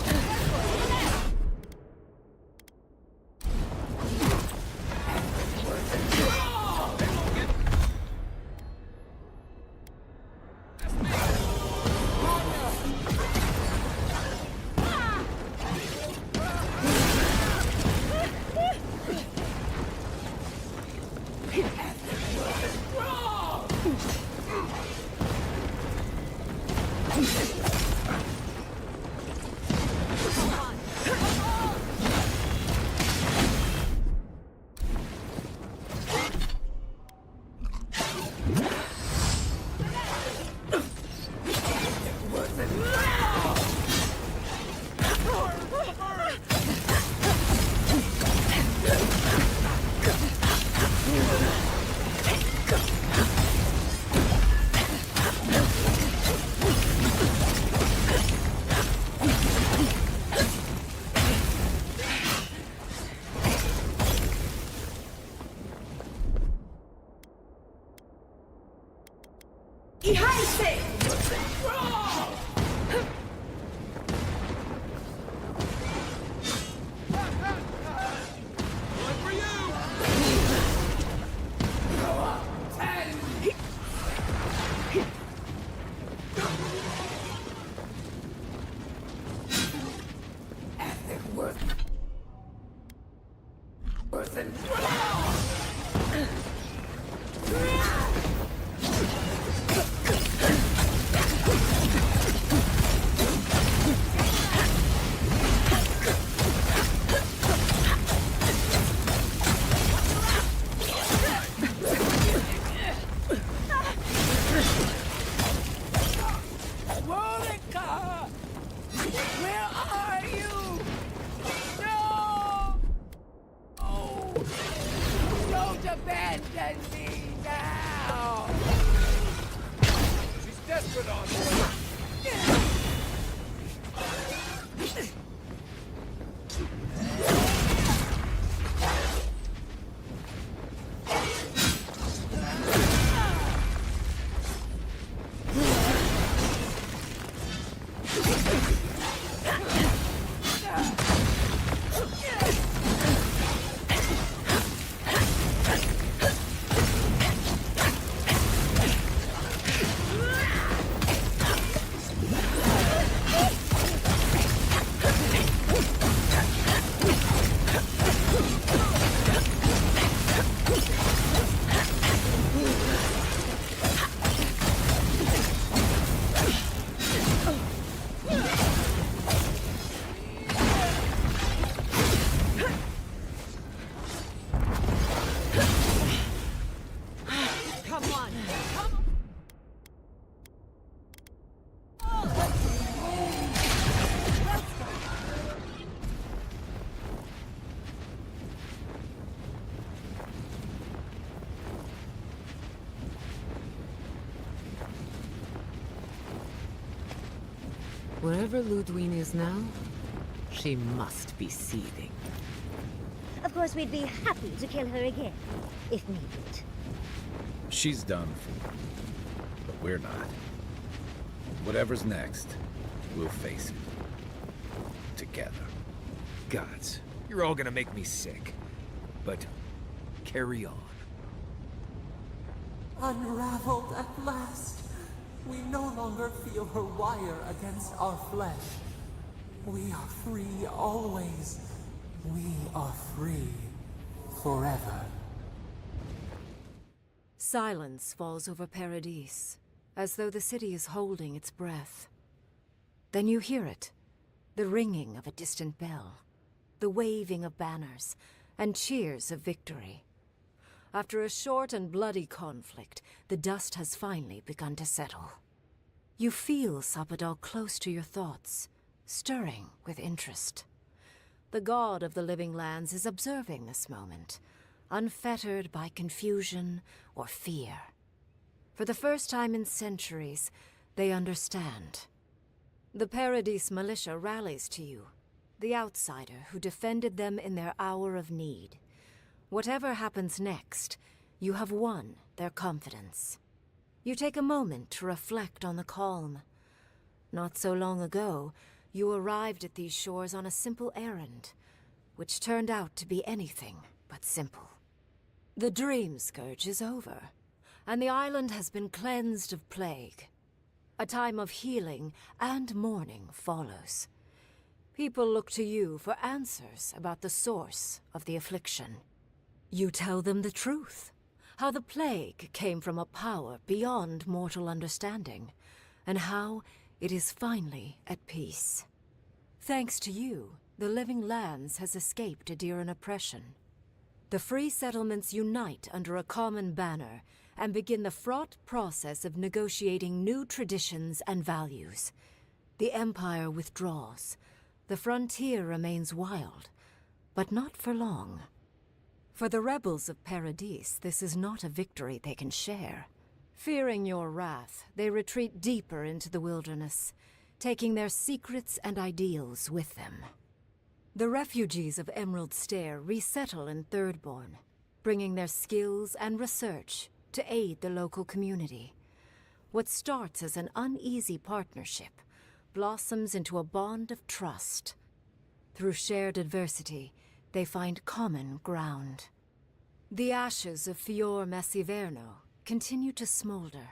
Wherever Ludwig is now, she must be seething. Of course, we'd be happy to kill her again, if needed. She's done for. But we're not. Whatever's next, we'll face it. Together. Gods, you're all gonna make me sick. But carry on. Unraveled at last. We no longer feel her wire against our flesh. We are free always. We are free forever. Silence falls over Paradise, as though the city is holding its breath. Then you hear it, the ringing of a distant bell, the waving of banners, and cheers of victory. After a short and bloody conflict, the dust has finally begun to settle. You feel Sapadal close to your thoughts, stirring with interest. the god of the living lands is observing this moment, unfettered by confusion or fear. For the first time in centuries, they understand. The Paradise militia rallies to you, the outsider who defended them in their hour of need. Whatever happens next, you have won their confidence. You take a moment to reflect on the calm. Not so long ago, you arrived at these shores on a simple errand, which turned out to be anything but simple. The dream scourge is over, and the island has been cleansed of plague. A time of healing and mourning follows. People look to you for answers about the source of the affliction. You tell them the truth, how the plague came from a power beyond mortal understanding, and how it is finally at peace. Thanks to you, the living lands has escaped Adiran oppression. The free settlements unite under a common banner and begin the fraught process of negotiating new traditions and values. The Empire withdraws. The frontier remains wild, but not for long. For the rebels of Paradise, this is not a victory they can share. Fearing your wrath, they retreat deeper into the wilderness, taking their secrets and ideals with them. The refugees of Emerald Stair resettle in Thirdborn, bringing their skills and research to aid the local community. What starts as an uneasy partnership blossoms into a bond of trust. Through shared adversity, they find common ground. The ashes of Fior Messiverno continue to smolder.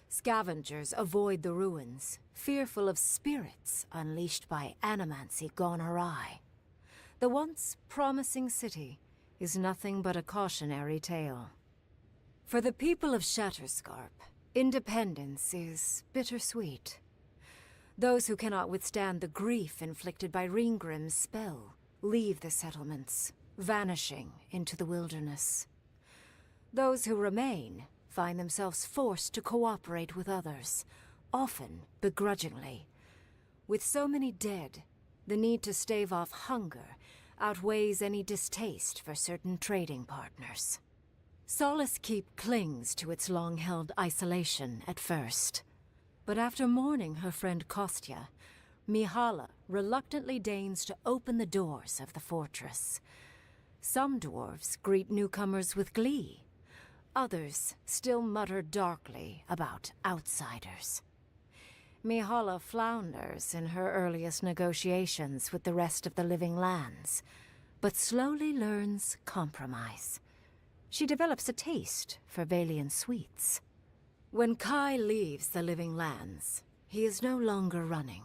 Scavengers avoid the ruins, fearful of spirits unleashed by animancy gone awry. The once promising city is nothing but a cautionary tale. For the people of Shatterscarp, independence is bittersweet. Those who cannot withstand the grief inflicted by Ringgrim's spell leave the settlements, vanishing into the wilderness. Those who remain find themselves forced to cooperate with others, often begrudgingly. With so many dead, the need to stave off hunger outweighs any distaste for certain trading partners. Solace Keep clings to its long-held isolation at first. But after mourning her friend Kostya, Mihala reluctantly deigns to open the doors of the fortress. Some dwarves greet newcomers with glee. Others still mutter darkly about outsiders. Mihala flounders in her earliest negotiations with the rest of the living lands, but slowly learns compromise. She develops a taste for Valian sweets. When Kai leaves the living lands, he is no longer running.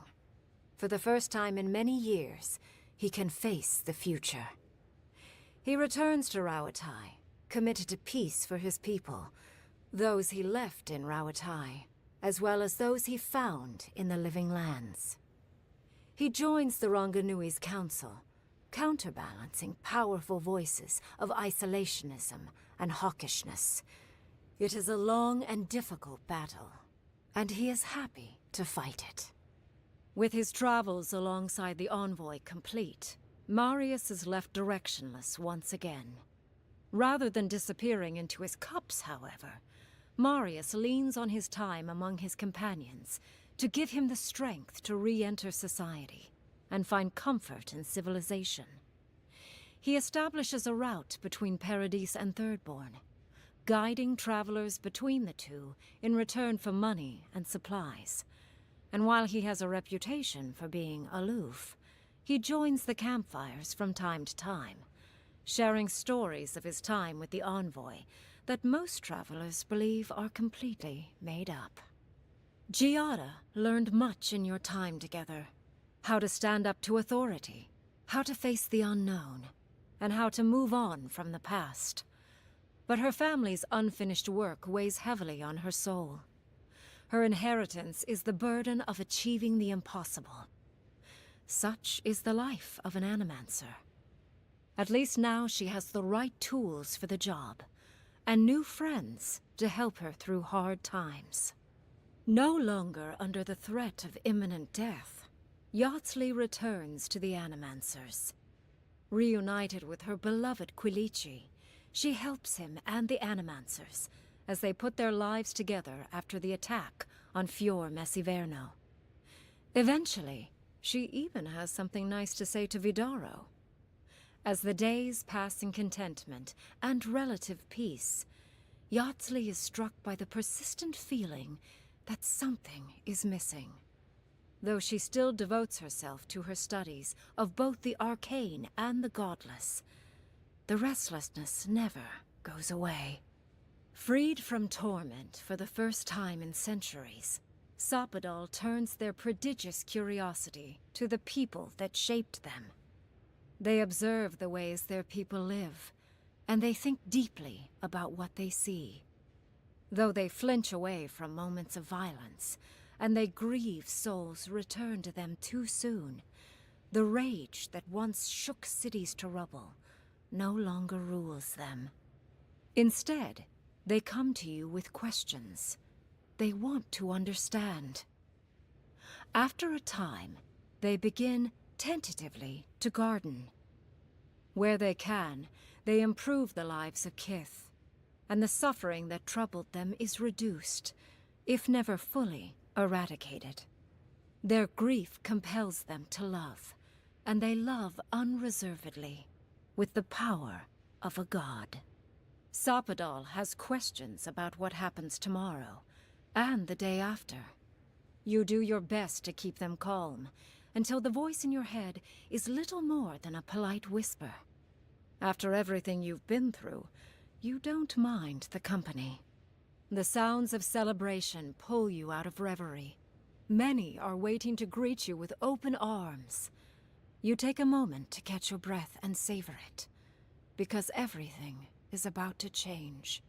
For the first time in many years, he can face the future. He returns to Rauatai, committed to peace for his people, those he left in Rauatai, as well as those he found in the living lands. He joins the Ronganui's council, counterbalancing powerful voices of isolationism and hawkishness. It is a long and difficult battle, and he is happy to fight it. With his travels alongside the envoy complete, Marius is left directionless once again. Rather than disappearing into his cups, however, Marius leans on his time among his companions to give him the strength to re-enter society and find comfort in civilization. He establishes a route between Paradise and Thirdborn, guiding travelers between the two in return for money and supplies. And while he has a reputation for being aloof, he joins the campfires from time to time, sharing stories of his time with the envoy that most travelers believe are completely made up. Giada learned much in your time together. How to stand up to authority, how to face the unknown, and how to move on from the past. But her family's unfinished work weighs heavily on her soul. Her inheritance is the burden of achieving the impossible. Such is the life of an animancer. At least now she has the right tools for the job, and new friends to help her through hard times. No longer under the threat of imminent death, Yachtley returns to the Animancers, Reunited with her beloved Quilici, she helps him and the Animancers as they put their lives together after the attack on Fior Messiverno. Eventually, she even has something nice to say to Vidaro. As the days pass in contentment and relative peace, Yardsley is struck by the persistent feeling that something is missing. Though she still devotes herself to her studies of both the arcane and the godless, the restlessness never goes away. Freed from torment for the first time in centuries, Sopadal turns their prodigious curiosity to the people that shaped them. They observe the ways their people live, and they think deeply about what they see. Though they flinch away from moments of violence, and they grieve souls returned to them too soon, the rage that once shook cities to rubble no longer rules them. Instead, they come to you with questions. They want to understand. After a time, they begin tentatively to garden. Where they can, they improve the lives of Kith, and the suffering that troubled them is reduced, if never fully eradicated. Their grief compels them to love, and they love unreservedly, with the power of a god. Sopadal has questions about what happens tomorrow, and the day after. You do your best to keep them calm, until the voice in your head is little more than a polite whisper. After everything you've been through, you don't mind the company. The sounds of celebration pull you out of reverie. Many are waiting to greet you with open arms. You take a moment to catch your breath and savor it, because everything is about to change.